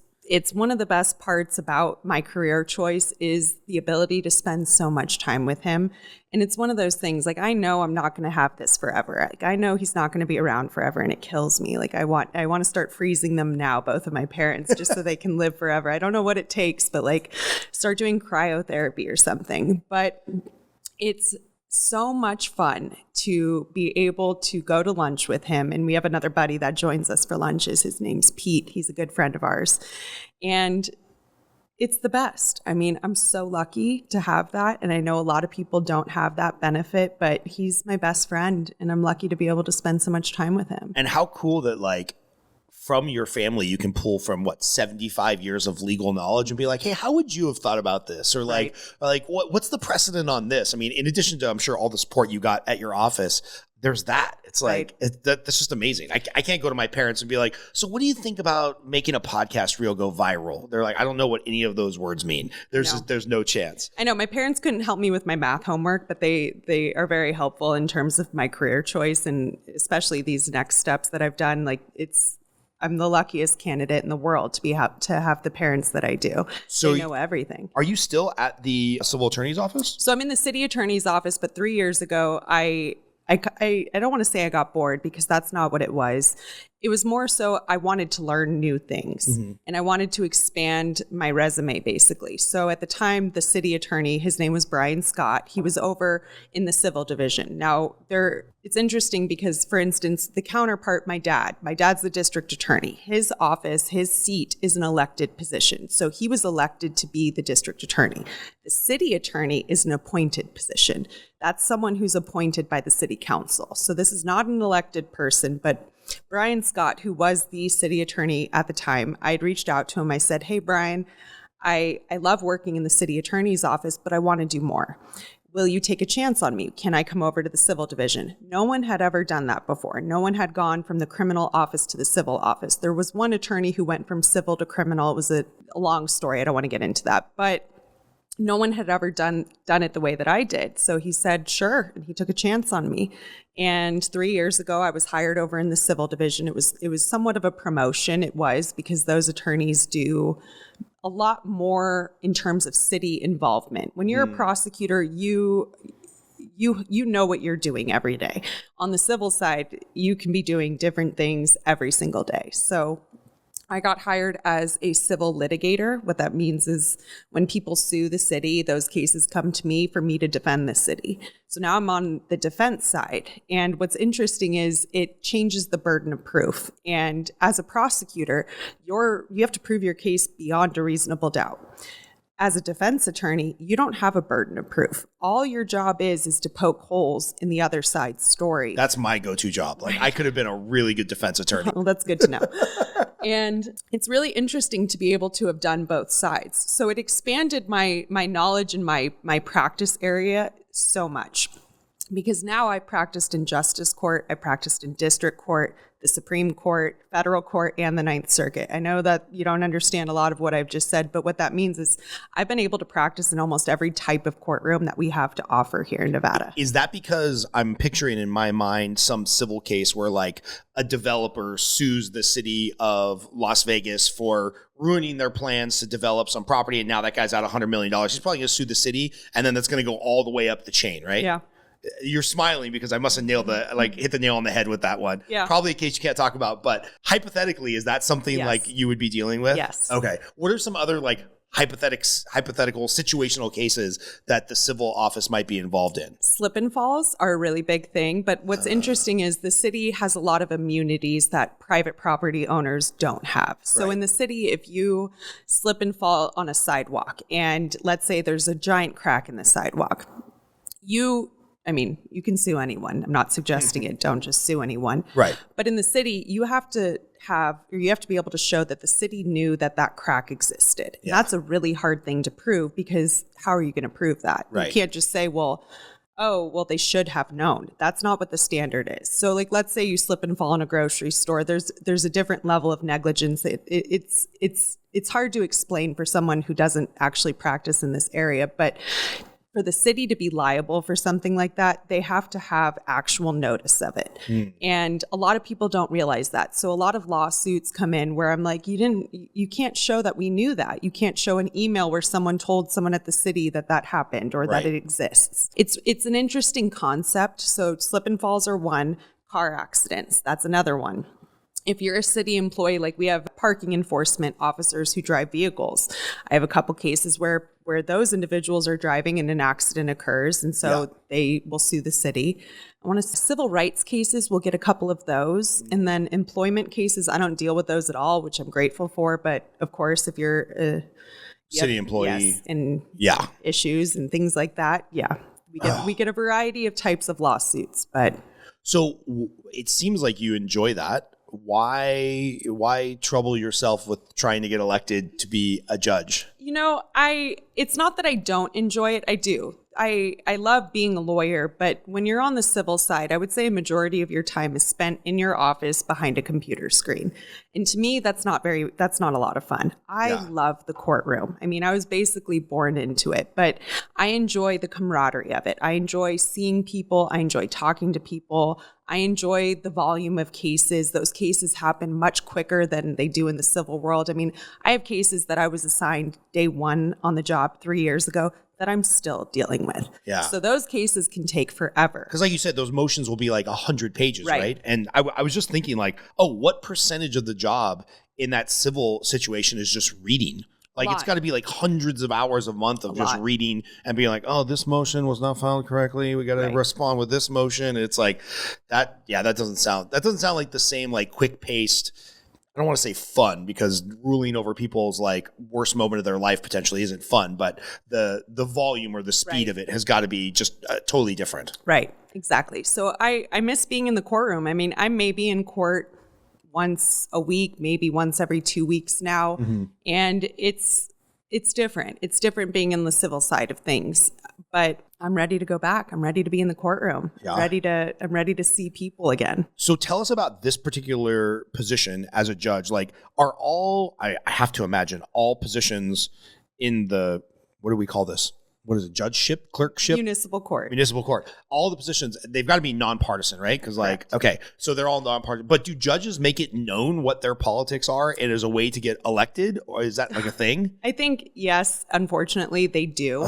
one of the best parts about my career choice is the ability to spend so much time with him. And it's one of those things, like, I know I'm not going to have this forever. Like, I know he's not going to be around forever, and it kills me. Like, I want to start freezing them now, both of my parents, just so they can live forever. I don't know what it takes, but like start doing cryotherapy or something. But it's so much fun to be able to go to lunch with him. And we have another buddy that joins us for lunches. His name's Pete. He's a good friend of ours. And it's the best. I mean, I'm so lucky to have that. And I know a lot of people don't have that benefit, but he's my best friend. And I'm lucky to be able to spend so much time with him. And how cool that, like, from your family, you can pull from 75 years of legal knowledge and be like, hey, how would you have thought about this? Or like, what's the precedent on this? I mean, in addition to, I'm sure, all the support you got at your office, there's that. It's like, that's just amazing. I can't go to my parents and be like, so what do you think about making a podcast reel go viral? They're like, I don't know what any of those words mean. There's no chance. I know my parents couldn't help me with my math homework, but they are very helpful in terms of my career choice, and especially these next steps that I've done. Like, I'm the luckiest candidate in the world to have the parents that I do. So they know everything. Are you still at the civil attorney's office? So I'm in the city attorney's office, but 3 years ago, I don't want to say I got bored, because that's not what it was. It was more so I wanted to learn new things, and I wanted to expand my resume, basically. So at the time, the city attorney, his name was Brian Scott. He was over in the civil division. Now, it's interesting because, for instance, the counterpart, my dad's the district attorney. His office, his seat is an elected position. So he was elected to be the district attorney. The city attorney is an appointed position. That's someone who's appointed by the city council. So this is not an elected person, but Brian Scott, who was the city attorney at the time, I had reached out to him. I said, hey, Brian, I love working in the city attorney's office, but I want to do more. will you take a chance on me? Can I come over to the civil division? No one had ever done that before. No one had gone from the criminal office to the civil office. There was one attorney who went from civil to criminal. It was a long story. I don't want to get into that. But no one had ever done it the way that I did. So he said, sure. And he took a chance on me. And 3 years ago, I was hired over in the civil division. It was somewhat of a promotion. It was, because those attorneys do a lot more in terms of city involvement. When you're a prosecutor, you know what you're doing every day. On the civil side, you can be doing different things every single day. So I got hired as a civil litigator. What that means is when people sue the city, those cases come to me for me to defend the city. So now I'm on the defense side. And what's interesting is it changes the burden of proof. And as a prosecutor, you have to prove your case beyond a reasonable doubt. As a defense attorney, you don't have a burden of proof. All your job is to poke holes in the other side's story. That's my go-to job. Like, I could have been a really good defense attorney. Well, that's good to know. And it's really interesting to be able to have done both sides. So it expanded my knowledge and my practice area so much, because now I practiced in justice court, I practiced in district court, the Supreme Court, federal court, and the Ninth Circuit. I know that you don't understand a lot of what I've just said, but what that means is I've been able to practice in almost every type of courtroom that we have to offer here in Nevada. Is that because I'm picturing in my mind some civil case where like a developer sues the city of Las Vegas for ruining their plans to develop some property, and now that guy's out $100 million. He's probably going to sue the city, and then that's going to go all the way up the chain, right? Yeah. You're smiling because I must have hit the nail on the head with that one. Yeah. Probably a case you can't talk about, but hypothetically, is that something Yes. like you would be dealing with? Yes. Okay. What are some other like hypothetical situational cases that the civil office might be involved in? Slip and falls are a really big thing. But what's interesting is the city has a lot of immunities that private property owners don't have. So in the city, if you slip and fall on a sidewalk, and let's say there's a giant crack in the sidewalk, you can sue anyone. I'm not suggesting it. Don't just sue anyone. Right. But in the city, you have to be able to show that the city knew that crack existed. And that's a really hard thing to prove, because how are you going to prove that? Right. You can't just say, they should have known. That's not what the standard is. So like, let's say you slip and fall in a grocery store. There's a different level of negligence. It's hard to explain for someone who doesn't actually practice in this area, but for the city to be liable for something like that, they have to have actual notice of it. And a lot of people don't realize that. So a lot of lawsuits come in where I'm like, you can't show that we knew that. You can't show an email where someone told someone at the city that happened or that it exists. It's an interesting concept. So slip and falls are one. Car accidents, that's another one. If you're a city employee, like we have parking enforcement officers who drive vehicles. I have a couple cases where those individuals are driving and an accident occurs, and so they will sue the city. I want to say civil rights cases, we'll get a couple of those. And then employment cases, I don't deal with those at all, which I'm grateful for. But of course, if you're a city employee and issues and things like that, we get a variety of types of lawsuits. But so it seems like you enjoy that. Why trouble yourself with trying to get elected to be a judge? It's not that I don't enjoy it. I do. I love being a lawyer, but when you're on the civil side, I would say a majority of your time is spent in your office behind a computer screen. And to me, that's not a lot of fun. I love the courtroom. I was basically born into it, but I enjoy the camaraderie of it. I enjoy seeing people. I enjoy talking to people. I enjoy the volume of cases. Those cases happen much quicker than they do in the civil world. I have cases that I was assigned day one on the job 3 years ago that I'm still dealing with. Yeah. So those cases can take forever. Because like you said, those motions will be like 100 pages, right? And I was just thinking like, what percentage of the job in that civil situation is just reading? Like it's got to be like hundreds of hours a month of just reading and being like, this motion was not filed correctly. We got to respond with this motion. And it's like that. Yeah, that doesn't sound like the same like quick paced. I don't want to say fun, because ruling over people's like worst moment of their life potentially isn't fun, but the volume or the speed of it has got to be just totally different. Right. Exactly. So I miss being in the courtroom. I may be in court once a week, maybe once every 2 weeks now. Mm-hmm. And it's it's different. It's different being in the civil side of things, but I'm ready to go back. I'm ready to be in the courtroom. Yeah. I'm ready to see people again. So tell us about this particular position as a judge. Like, are all, I have to imagine, all positions in the, what do we call this? What is it? Judgeship? Clerkship? Municipal court. Municipal court. All the positions, they've got to be nonpartisan, right? Because okay, so they're all nonpartisan. But do judges make it known what their politics are and as a way to get elected? Or is that like a thing? I think, yes, unfortunately, they do.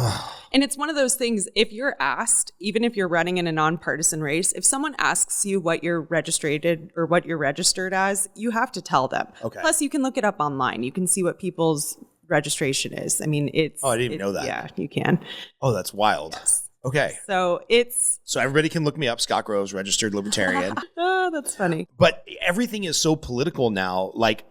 And it's one of those things, if you're asked, even if you're running in a nonpartisan race, if someone asks you what you're registered or what you're registered as, you have to tell them. Okay. Plus, you can look it up online. You can see what people's registration is. I mean, it's... Oh, I didn't even know that. Yeah, you can. Oh, that's wild. Yes. Okay. So it's... So everybody can look me up, Scott Groves, registered libertarian. Oh, that's funny. But everything is so political now. Like,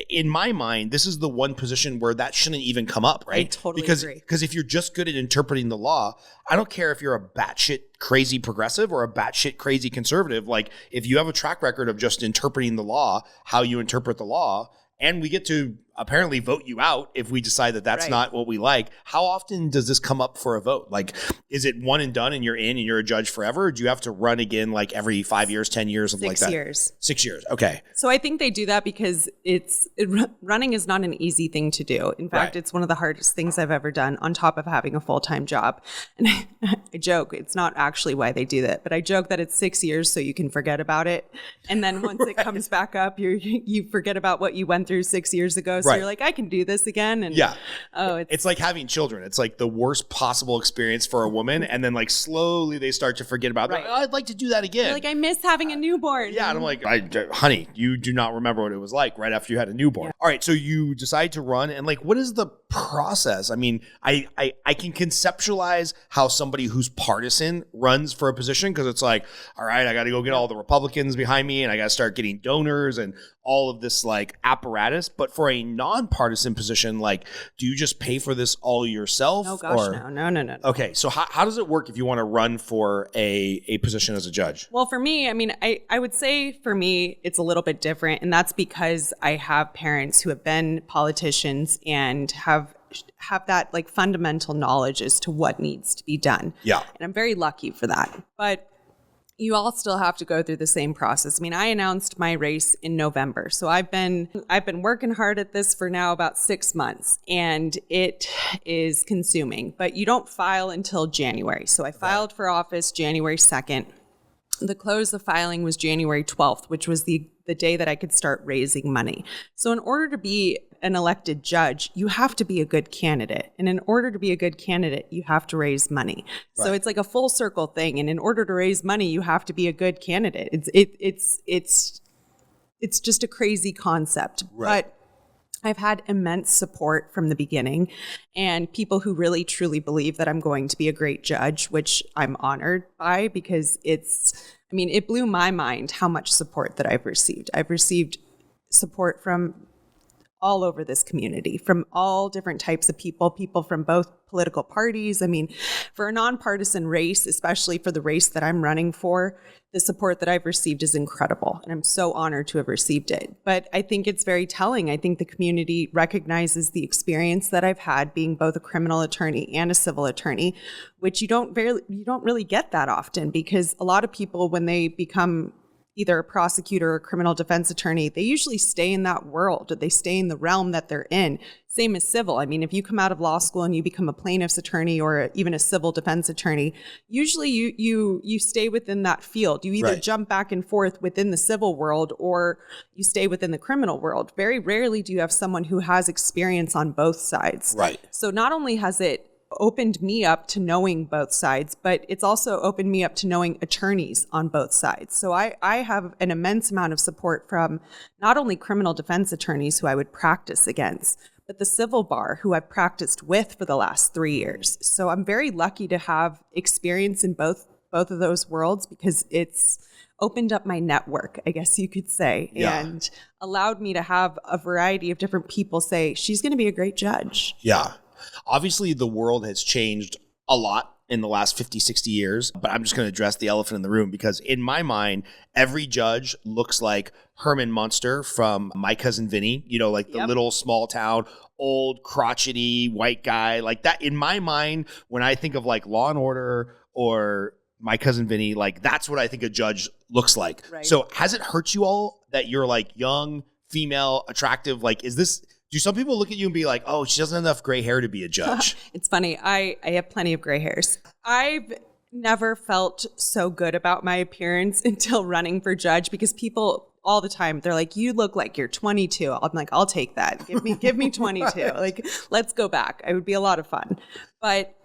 in my mind, this is the one position where that shouldn't even come up, right? I totally agree. Because if you're just good at interpreting the law, I don't care if you're a batshit crazy progressive or a batshit crazy conservative. Like, if you have a track record of just interpreting the law, how you interpret the law, and we get to apparently vote you out if we decide that that's not what we like. How often does this come up for a vote? Like, is it one and done and you're in and you're a judge forever? Or do you have to run again like every 5 years, 10 years, something like that? 6 years. 6 years. Okay. So I think they do that because running is not an easy thing to do. In fact, it's one of the hardest things I've ever done on top of having a full-time job. And I joke, it's not actually why they do that, but I joke that it's 6 years so you can forget about it. And then once it comes back up, you forget about what you went through 6 years ago. So you're like, I can do this again. And it's like having children. It's like the worst possible experience for a woman. And then like slowly they start to forget about it. Oh, I'd like to do that again. You're like, I miss having a newborn. Yeah. And I'm like, honey, you do not remember what it was like right after you had a newborn. Yeah. All right. So you decide to run and like, what is the process? I mean, I can conceptualize how somebody who's partisan runs for a position because it's like, all right, I got to go get all the Republicans behind me and I got to start getting donors and all of this like apparatus. But for a nonpartisan position, like, do you just pay for this all yourself? Oh gosh, no. Okay, so how does it work if you want to run for a position as a judge? Well, for me, I mean, I would say for me, it's a little bit different. And that's because I have parents who have been politicians and have that like fundamental knowledge as to what needs to be done. Yeah. And I'm very lucky for that. But you all still have to go through the same process. I mean, I announced my race in November. So I've been working hard at this for now about 6 months, and it is consuming. But you don't file until January. So I filed for office January 2nd. The close of filing was January 12th, which was the day that I could start raising money. So in order to be an elected judge, you have to be a good candidate. And in order to be a good candidate, you have to raise money. Right. So it's like a full circle thing. And in order to raise money, you have to be a good candidate. It's just a crazy concept. Right. But I've had immense support from the beginning and people who really truly believe that I'm going to be a great judge, which I'm honored by because it blew my mind how much support that I've received. I've received support from all over this community, from all different types of people from both political parties. I mean, for a nonpartisan race, especially for the race that I'm running for, the support that I've received is incredible. And I'm so honored to have received it. But I think it's very telling. I think the community recognizes the experience that I've had being both a criminal attorney and a civil attorney, which you don't really get that often because a lot of people, when they become either a prosecutor or a criminal defense attorney, they usually stay in that world. They stay in the realm that they're in. Same as civil. I mean, if you come out of law school and you become a plaintiff's attorney or even a civil defense attorney, usually you stay within that field. You either jump back and forth within the civil world or you stay within the criminal world. Very rarely do you have someone who has experience on both sides. Right. So not only has it opened me up to knowing both sides, but it's also opened me up to knowing attorneys on both sides. So I have an immense amount of support from not only criminal defense attorneys who I would practice against, but the civil bar who I've practiced with for the last 3 years. So I'm very lucky to have experience in both of those worlds because it's opened up my network, I guess you could say, and allowed me to have a variety of different people say, she's going to be a great judge. Yeah. Obviously, the world has changed a lot in the last 50, 60 years, but I'm just going to address the elephant in the room because in my mind, every judge looks like Herman Munster from My Cousin Vinny, you know, like the little small town, old crotchety white guy like that. In my mind, when I think of like Law and Order or My Cousin Vinny, like that's what I think a judge looks like. Right. So has it hurt you all that you're like young, female, attractive? Like, do some people look at you and be like, oh, she doesn't have enough gray hair to be a judge? It's funny. I have plenty of gray hairs. I've never felt so good about my appearance until running for judge because people all the time, they're like, you look like you're 22. I'm like, I'll take that. Give me 22. Like, let's go back. It would be a lot of fun. But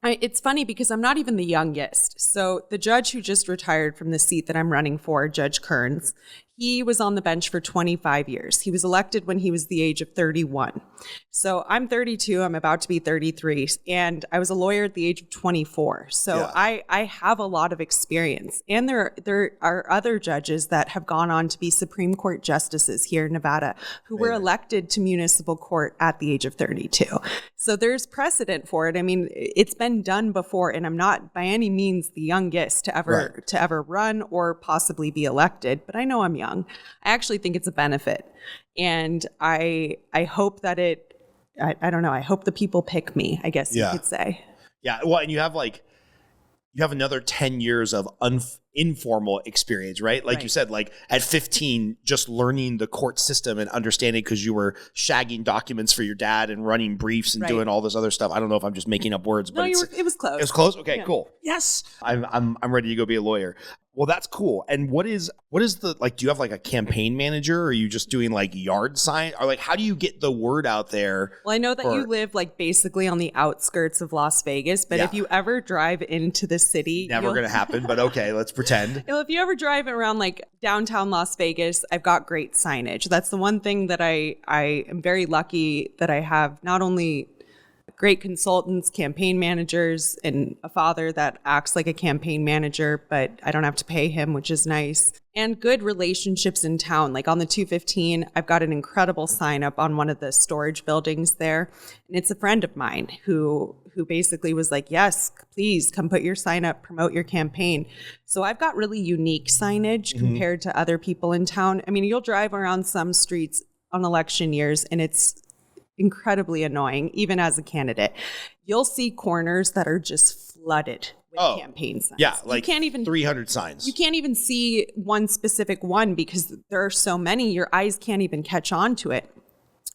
it's funny because I'm not even the youngest. So the judge who just retired from the seat that I'm running for, Judge Kearns, he was on the bench for 25 years. He was elected when he was the age of 31. So I'm 32. I'm about to be 33. And I was a lawyer at the age of 24. So I have a lot of experience. And there are other judges that have gone on to be Supreme Court justices here in Nevada who were elected to municipal court at the age of 32. So there's precedent for it. I mean, it's been done before, and I'm not by any means the youngest to ever run or possibly be elected, but I know I'm young. I actually think it's a benefit. And I hope that I don't know, I hope the people pick me, I guess you could say. Yeah. Well, and you have another 10 years of informal experience, right? Like you said, like at 15, just learning the court system and understanding because you were shagging documents for your dad and running briefs and doing all this other stuff. I don't know if I'm just making up words, but it was close. It was close? Okay, cool. Yes. I'm ready to go be a lawyer. Well, that's cool. And what is the, like, do you have like a campaign manager or are you just doing like yard sign or like, how do you get the word out there? Well, I know that you live like basically on the outskirts of Las Vegas, but if you ever drive into the city, never going to happen, but okay, let's pretend. If you ever drive around like downtown Las Vegas, I've got great signage. That's the one thing that I am very lucky that I have not only great consultants, campaign managers, and a father that acts like a campaign manager, but I don't have to pay him, which is nice. And good relationships in town. Like on the 215, I've got an incredible sign up on one of the storage buildings there. And it's a friend of mine who basically was like, yes, please come put your sign up, promote your campaign. So I've got really unique signage compared to other people in town. I mean, you'll drive around some streets on election years and it's incredibly annoying, even as a candidate. You'll see corners that are just flooded with campaign signs. Yeah, like you can't even 300 signs. You can't even see one specific one because there are so many, your eyes can't even catch on to it.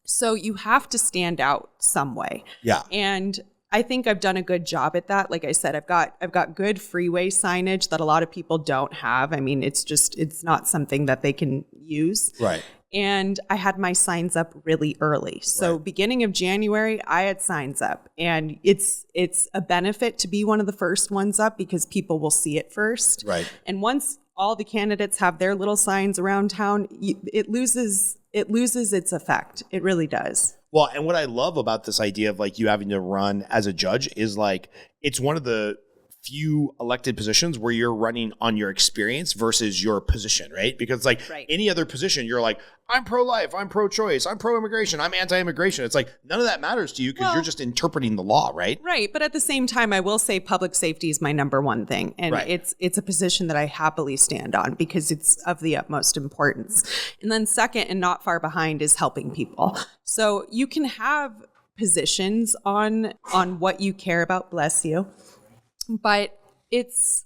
So you have to stand out some way. Yeah. And I think I've done a good job at that. Like I said, I've got good freeway signage that a lot of people don't have. I mean, it's not something that they can use. Right. And I had my signs up really early. So beginning of January, I had signs up. And it's a benefit to be one of the first ones up because people will see it first. Right. And once all the candidates have their little signs around town, it loses its effect. It really does. Well, and what I love about this idea of like you having to run as a judge is like it's one of the few elected positions where you're running on your experience versus your position, right? Because like any other position, you're like, I'm pro-life, I'm pro-choice, I'm pro-immigration, I'm anti-immigration. It's like none of that matters to you because you're just interpreting the law, right? Right. But at the same time, I will say public safety is my number one thing. And it's a position that I happily stand on because it's of the utmost importance. And then second and not far behind is helping people. So you can have positions on what you care about, bless you. But it's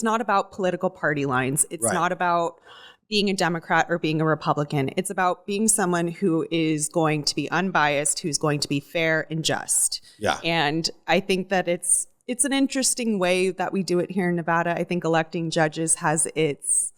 not about political party lines. It's not about being a Democrat or being a Republican. It's about being someone who is going to be unbiased, who's going to be fair and just. Yeah. And I think that it's an interesting way that we do it here in Nevada. I think electing judges has its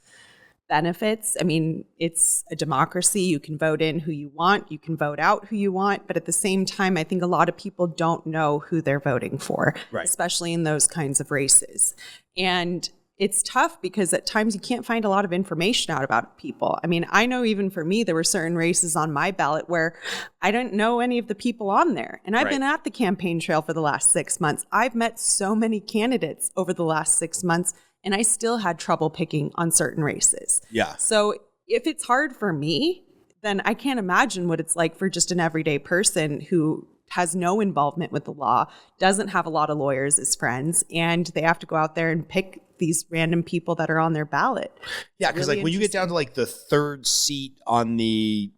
benefits. I mean, it's a democracy. You can vote in who you want. You can vote out who you want. But at the same time, I think a lot of people don't know who they're voting for, especially in those kinds of races. And it's tough because at times you can't find a lot of information out about people. I mean, I know even for me, there were certain races on my ballot where I didn't know any of the people on there. And I've been at the campaign trail for the last 6 months. I've met so many candidates over the last 6 months. And I still had trouble picking on certain races. Yeah. So if it's hard for me, then I can't imagine what it's like for just an everyday person who has no involvement with the law, doesn't have a lot of lawyers as friends, and they have to go out there and pick these random people that are on their ballot. Yeah, because like when you get down to like the third seat on the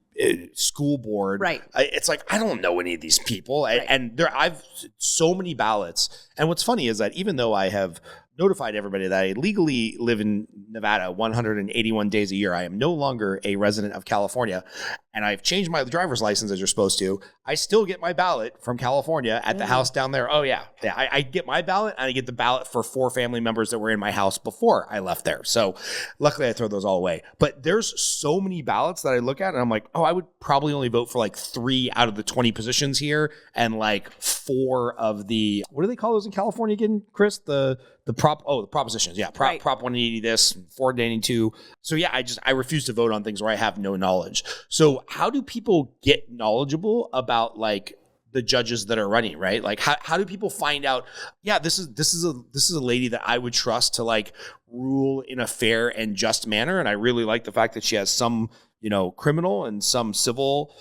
school board, right? It's like I don't know any of these people, right. and I've so many ballots. And what's funny is that even though I have notified everybody that I legally live in Nevada 181 days a year, I am no longer a resident of California, and I've changed my driver's license as you're supposed to. I still get my ballot from California at the house down there. Oh yeah. I get my ballot, and I get the ballot for 4 family members that were in my house before I left there. So luckily I throw those all away. But there's so many ballots that I look at and I'm like, oh, I would probably only vote for like 3 out of the 20 positions here, and like 4 of the, what do they call those in California again, Chris? The propositions. Yeah. Prop 180 this, 482. So yeah, I refuse to vote on things where I have no knowledge. So how do people get knowledgeable about like the judges that are running, right? Like how do people find out, yeah, this is a lady that I would trust to like rule in a fair and just manner. And I really like the fact that she has some, criminal and some civil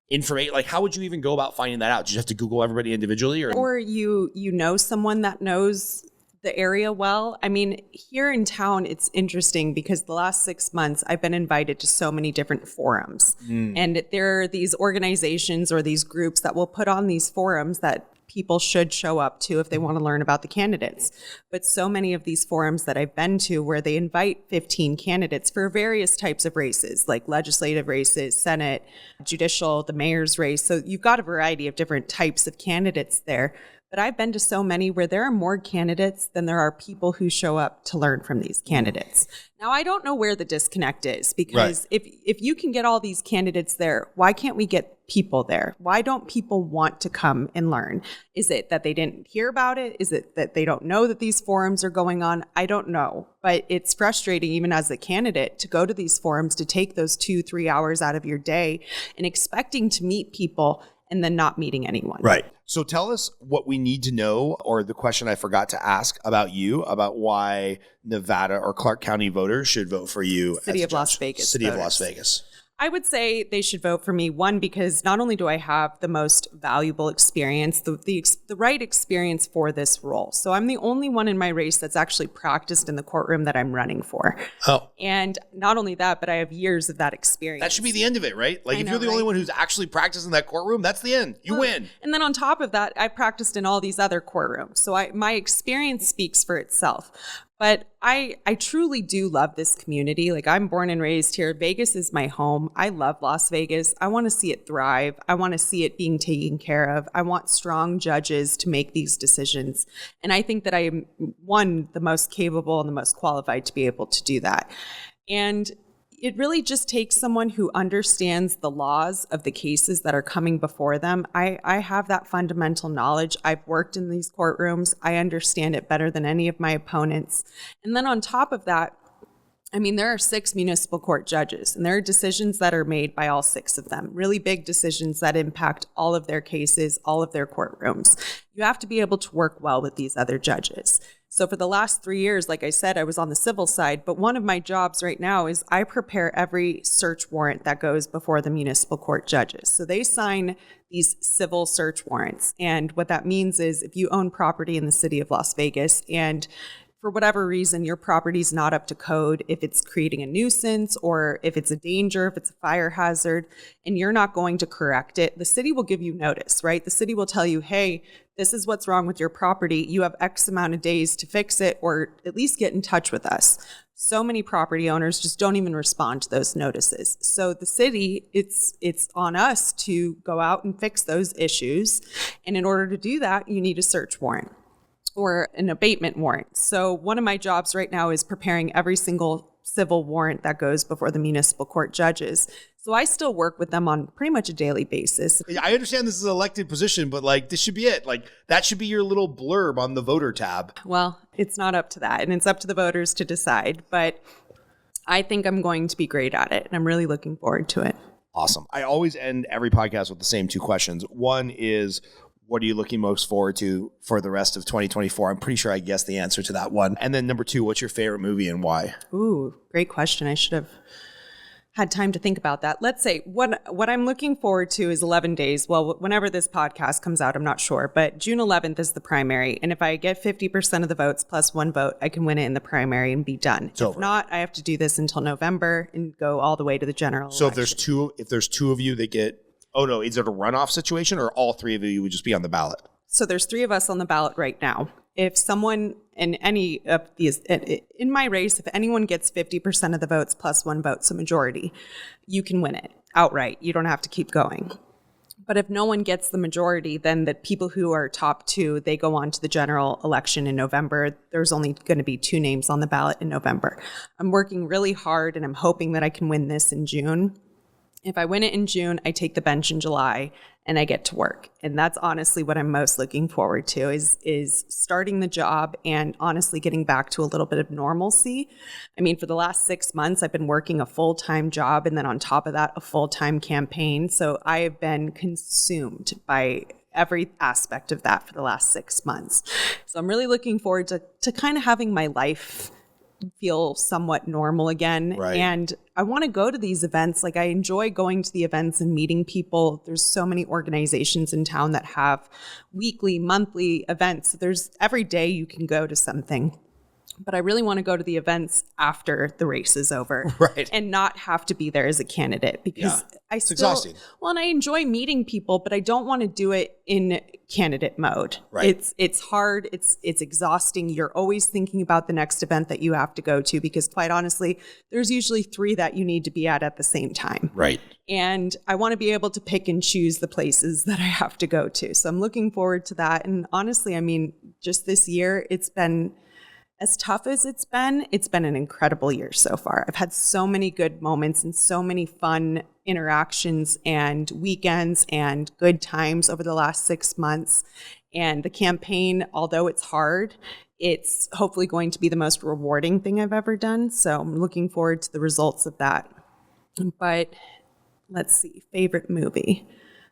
information. Like how would you even go about finding that out? Do you have to Google everybody individually, or you know someone that knows the area well? I mean, here in town, it's interesting because the last 6 months, I've been invited to so many different forums. And there are these organizations or these groups that will put on these forums that people should show up to if they want to learn about the candidates. But so many of these forums that I've been to where they invite 15 candidates for various types of races, like legislative races, Senate, judicial, the mayor's race. So you've got a variety of different types of candidates there. But I've been to so many where there are more candidates than there are people who show up to learn from these candidates. Now, I don't know where the disconnect is, because if you can get all these candidates there, why can't we get people there? Why don't people want to come and learn? Is it that they didn't hear about it? Is it that they don't know that these forums are going on? I don't know. But it's frustrating, even as a candidate, to go to these forums, to take those 2-3 hours out of your day and expecting to meet people and then not meeting anyone. Right. So tell us what we need to know, or the question I forgot to ask about you, about why Nevada or Clark County voters should vote for you. City of Las Vegas. City of Las Vegas. I would say they should vote for me, one, because not only do I have the most valuable experience, the right experience for this role. So I'm the only one in my race that's actually practiced in the courtroom that I'm running for. Oh. And not only that, but I have years of that experience. That should be the end of it, right? Like, if you're the only one who's actually practiced in that courtroom, that's the end. You win. And then on top of that, I practiced in all these other courtrooms. So my experience speaks for itself. But I truly do love this community. Like, I'm born and raised here. Vegas is my home. I love Las Vegas. I want to see it thrive. I want to see it being taken care of. I want strong judges to make these decisions. And I think that I am, one, the most capable and the most qualified to be able to do that. And it really just takes someone who understands the laws of the cases that are coming before them. I have that fundamental knowledge. I've worked in these courtrooms. I understand it better than any of my opponents. And then on top of that, I mean, there are 6 municipal court judges, and there are decisions that are made by all 6 of them, really big decisions that impact all of their cases, all of their courtrooms. You have to be able to work well with these other judges. So for the last 3 years, like I said, I was on the civil side, but one of my jobs right now is I prepare every search warrant that goes before the municipal court judges. So they sign these civil search warrants. And what that means is if you own property in the city of Las Vegas and for whatever reason, your property's not up to code, if it's creating a nuisance or if it's a danger, if it's a fire hazard, and you're not going to correct it, the city will give you notice, right? The city will tell you, hey, this is what's wrong with your property. You have X amount of days to fix it, or at least get in touch with us. So many property owners just don't even respond to those notices. So the city, it's on us to go out and fix those issues. And in order to do that, you need a search warrant or an abatement warrant. So one of my jobs right now is preparing every single civil warrant that goes before the municipal court judges. So I still work with them on pretty much a daily basis. I understand this is an elected position, but like this should be it. Like that should be your little blurb on the voter tab. Well, it's not up to that, and it's up to the voters to decide. But I think I'm going to be great at it, and I'm really looking forward to it. Awesome. I always end every podcast with the same 2 questions. One is, what are you looking most forward to for the rest of 2024? I'm pretty sure I guessed the answer to that one. And then number 2, what's your favorite movie and why? Ooh, great question. I should have had time to think about that. Let's say what I'm looking forward to is 11 days. Well, whenever this podcast comes out, I'm not sure, but June 11th is the primary. And if I get 50% of the votes plus 1 vote, I can win it in the primary and be done. If not, I have to do this until November and go all the way to the general So election. if there's two of you that get, oh no, is it a runoff situation or all 3 of you would just be on the ballot? So there's 3 of us on the ballot right now. If someone in any of these, in my race, if anyone gets 50% of the votes plus 1 vote, so majority, you can win it outright. You don't have to keep going. But if no one gets the majority, then the people who are top 2, they go on to the general election in November. There's only going to be 2 names on the ballot in November. I'm working really hard and I'm hoping that I can win this in June. If I win it in June, I take the bench in July and I get to work. And that's honestly what I'm most looking forward to is starting the job and honestly getting back to a little bit of normalcy. I mean, for the last 6 months, I've been working a full-time job and then on top of that, a full-time campaign. So I have been consumed by every aspect of that for the last 6 months. So I'm really looking forward to kind of having my life feel somewhat normal again. Right. And I want to go to these events. Like I enjoy going to the events and meeting people. There's so many organizations in town that have weekly, monthly events. There's every day you can go to something. But I really want to go to the events after the race is over. Right. And not have to be there as a candidate because It's exhausting. Well, and I enjoy meeting people, but I don't want to do it in candidate mode. Right. It's hard. It's exhausting. You're always thinking about the next event that you have to go to because quite honestly, there's usually 3 that you need to be at the same time. Right. And I want to be able to pick and choose the places that I have to go to. So I'm looking forward to that. And honestly, I mean, just this year, it's been as tough as it's been an incredible year so far. I've had so many good moments and so many fun interactions and weekends and good times over the last 6 months. And the campaign, although it's hard, it's hopefully going to be the most rewarding thing I've ever done. So I'm looking forward to the results of that. But let's see, favorite movie.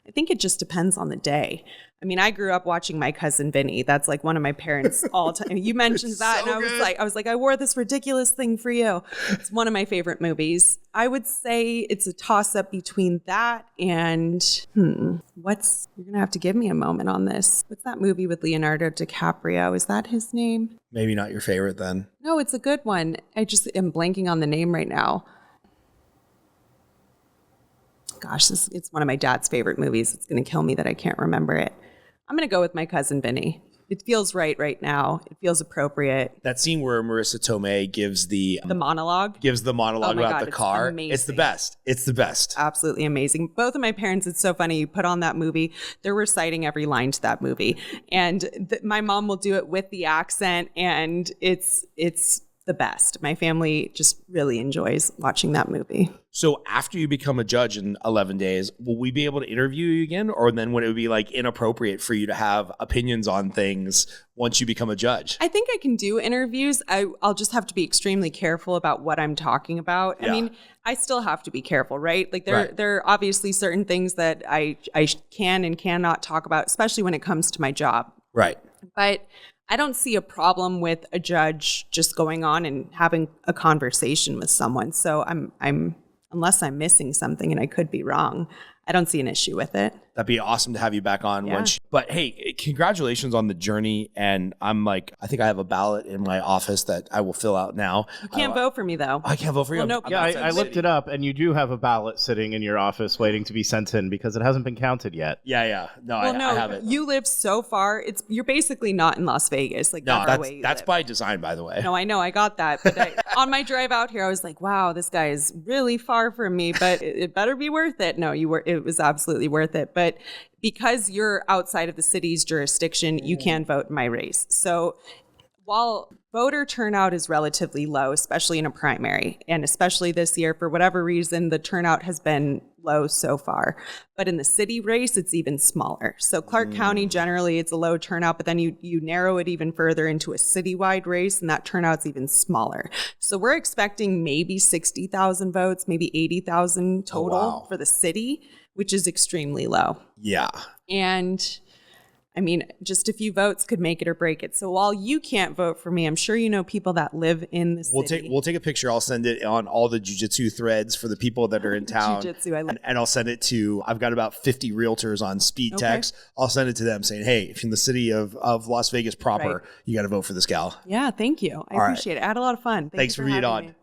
I think it just depends on the day. I mean, I grew up watching My Cousin Vinny. That's like one of my parents' all time. You mentioned that, so and good. I was like, I wore this ridiculous thing for you. It's one of my favorite movies. I would say it's a toss-up between that and you're gonna have to give me a moment on this. What's that movie with Leonardo DiCaprio? Is that his name? Maybe not your favorite then. No, it's a good one. I just am blanking on the name right now. Gosh, it's one of my dad's favorite movies. It's going to kill me that I can't remember it. I'm going to go with My Cousin Vinny. It feels right now. It feels appropriate. That scene where Marissa Tomei gives the monologue? Gives the monologue about the car. Amazing. It's the best. It's the best. Absolutely amazing. Both of my parents, it's so funny. You put on that movie, they're reciting every line to that movie. And my mom will do it with the accent, and it's the best. My family just really enjoys watching that movie. So after you become a judge in 11 days, will we be able to interview you again? Or then would it be like inappropriate for you to have opinions on things once you become a judge? I think I can do interviews. I'll just have to be extremely careful about what I'm talking about. Yeah. I mean, I still have to be careful, right? Like there are obviously certain things that I can and cannot talk about, especially when it comes to my job. Right. But I don't see a problem with a judge just going on and having a conversation with someone. So I'm unless I'm missing something, and I could be wrong, I don't see an issue with it. That'd be awesome to have you back on. Yeah. But hey, congratulations on the journey. And I think I have a ballot in my office that I will fill out now. You can't vote for me, though. I can't vote for you. Well, nope. Yeah, I looked it up, and you do have a ballot sitting in your office waiting to be sent in because it hasn't been counted yet. Yeah. No, Well, I have it. You live so far. You're basically not in Las Vegas. Like No, far away you that's live. by design, by the way. No, I know. I got that. But on my drive out here, I was like, wow, this guy is really far from me, but it better be worth it. No, it was absolutely worth it. But because you're outside of the city's jurisdiction, you can vote in my race. So while voter turnout is relatively low, especially in a primary, and especially this year, for whatever reason, the turnout has been low so far. But in the city race, it's even smaller. So Clark County, generally, it's a low turnout, but then you narrow it even further into a citywide race, and that turnout's even smaller. So we're expecting maybe 60,000 votes, maybe 80,000 total for the city, which is extremely low. Yeah. And I mean, just a few votes could make it or break it. So while you can't vote for me, I'm sure you know people that live in the city. We'll take a picture. I'll send it on all the jiu-jitsu threads for the people that are in town. Jiu-jitsu, I love. And I'll send it to, I've got about 50 realtors on speed text. I'll send it to them saying, hey, if you're in the city of Las Vegas proper, you got to vote for this gal. Yeah, thank you. I appreciate it. I had a lot of fun. Thanks for being on.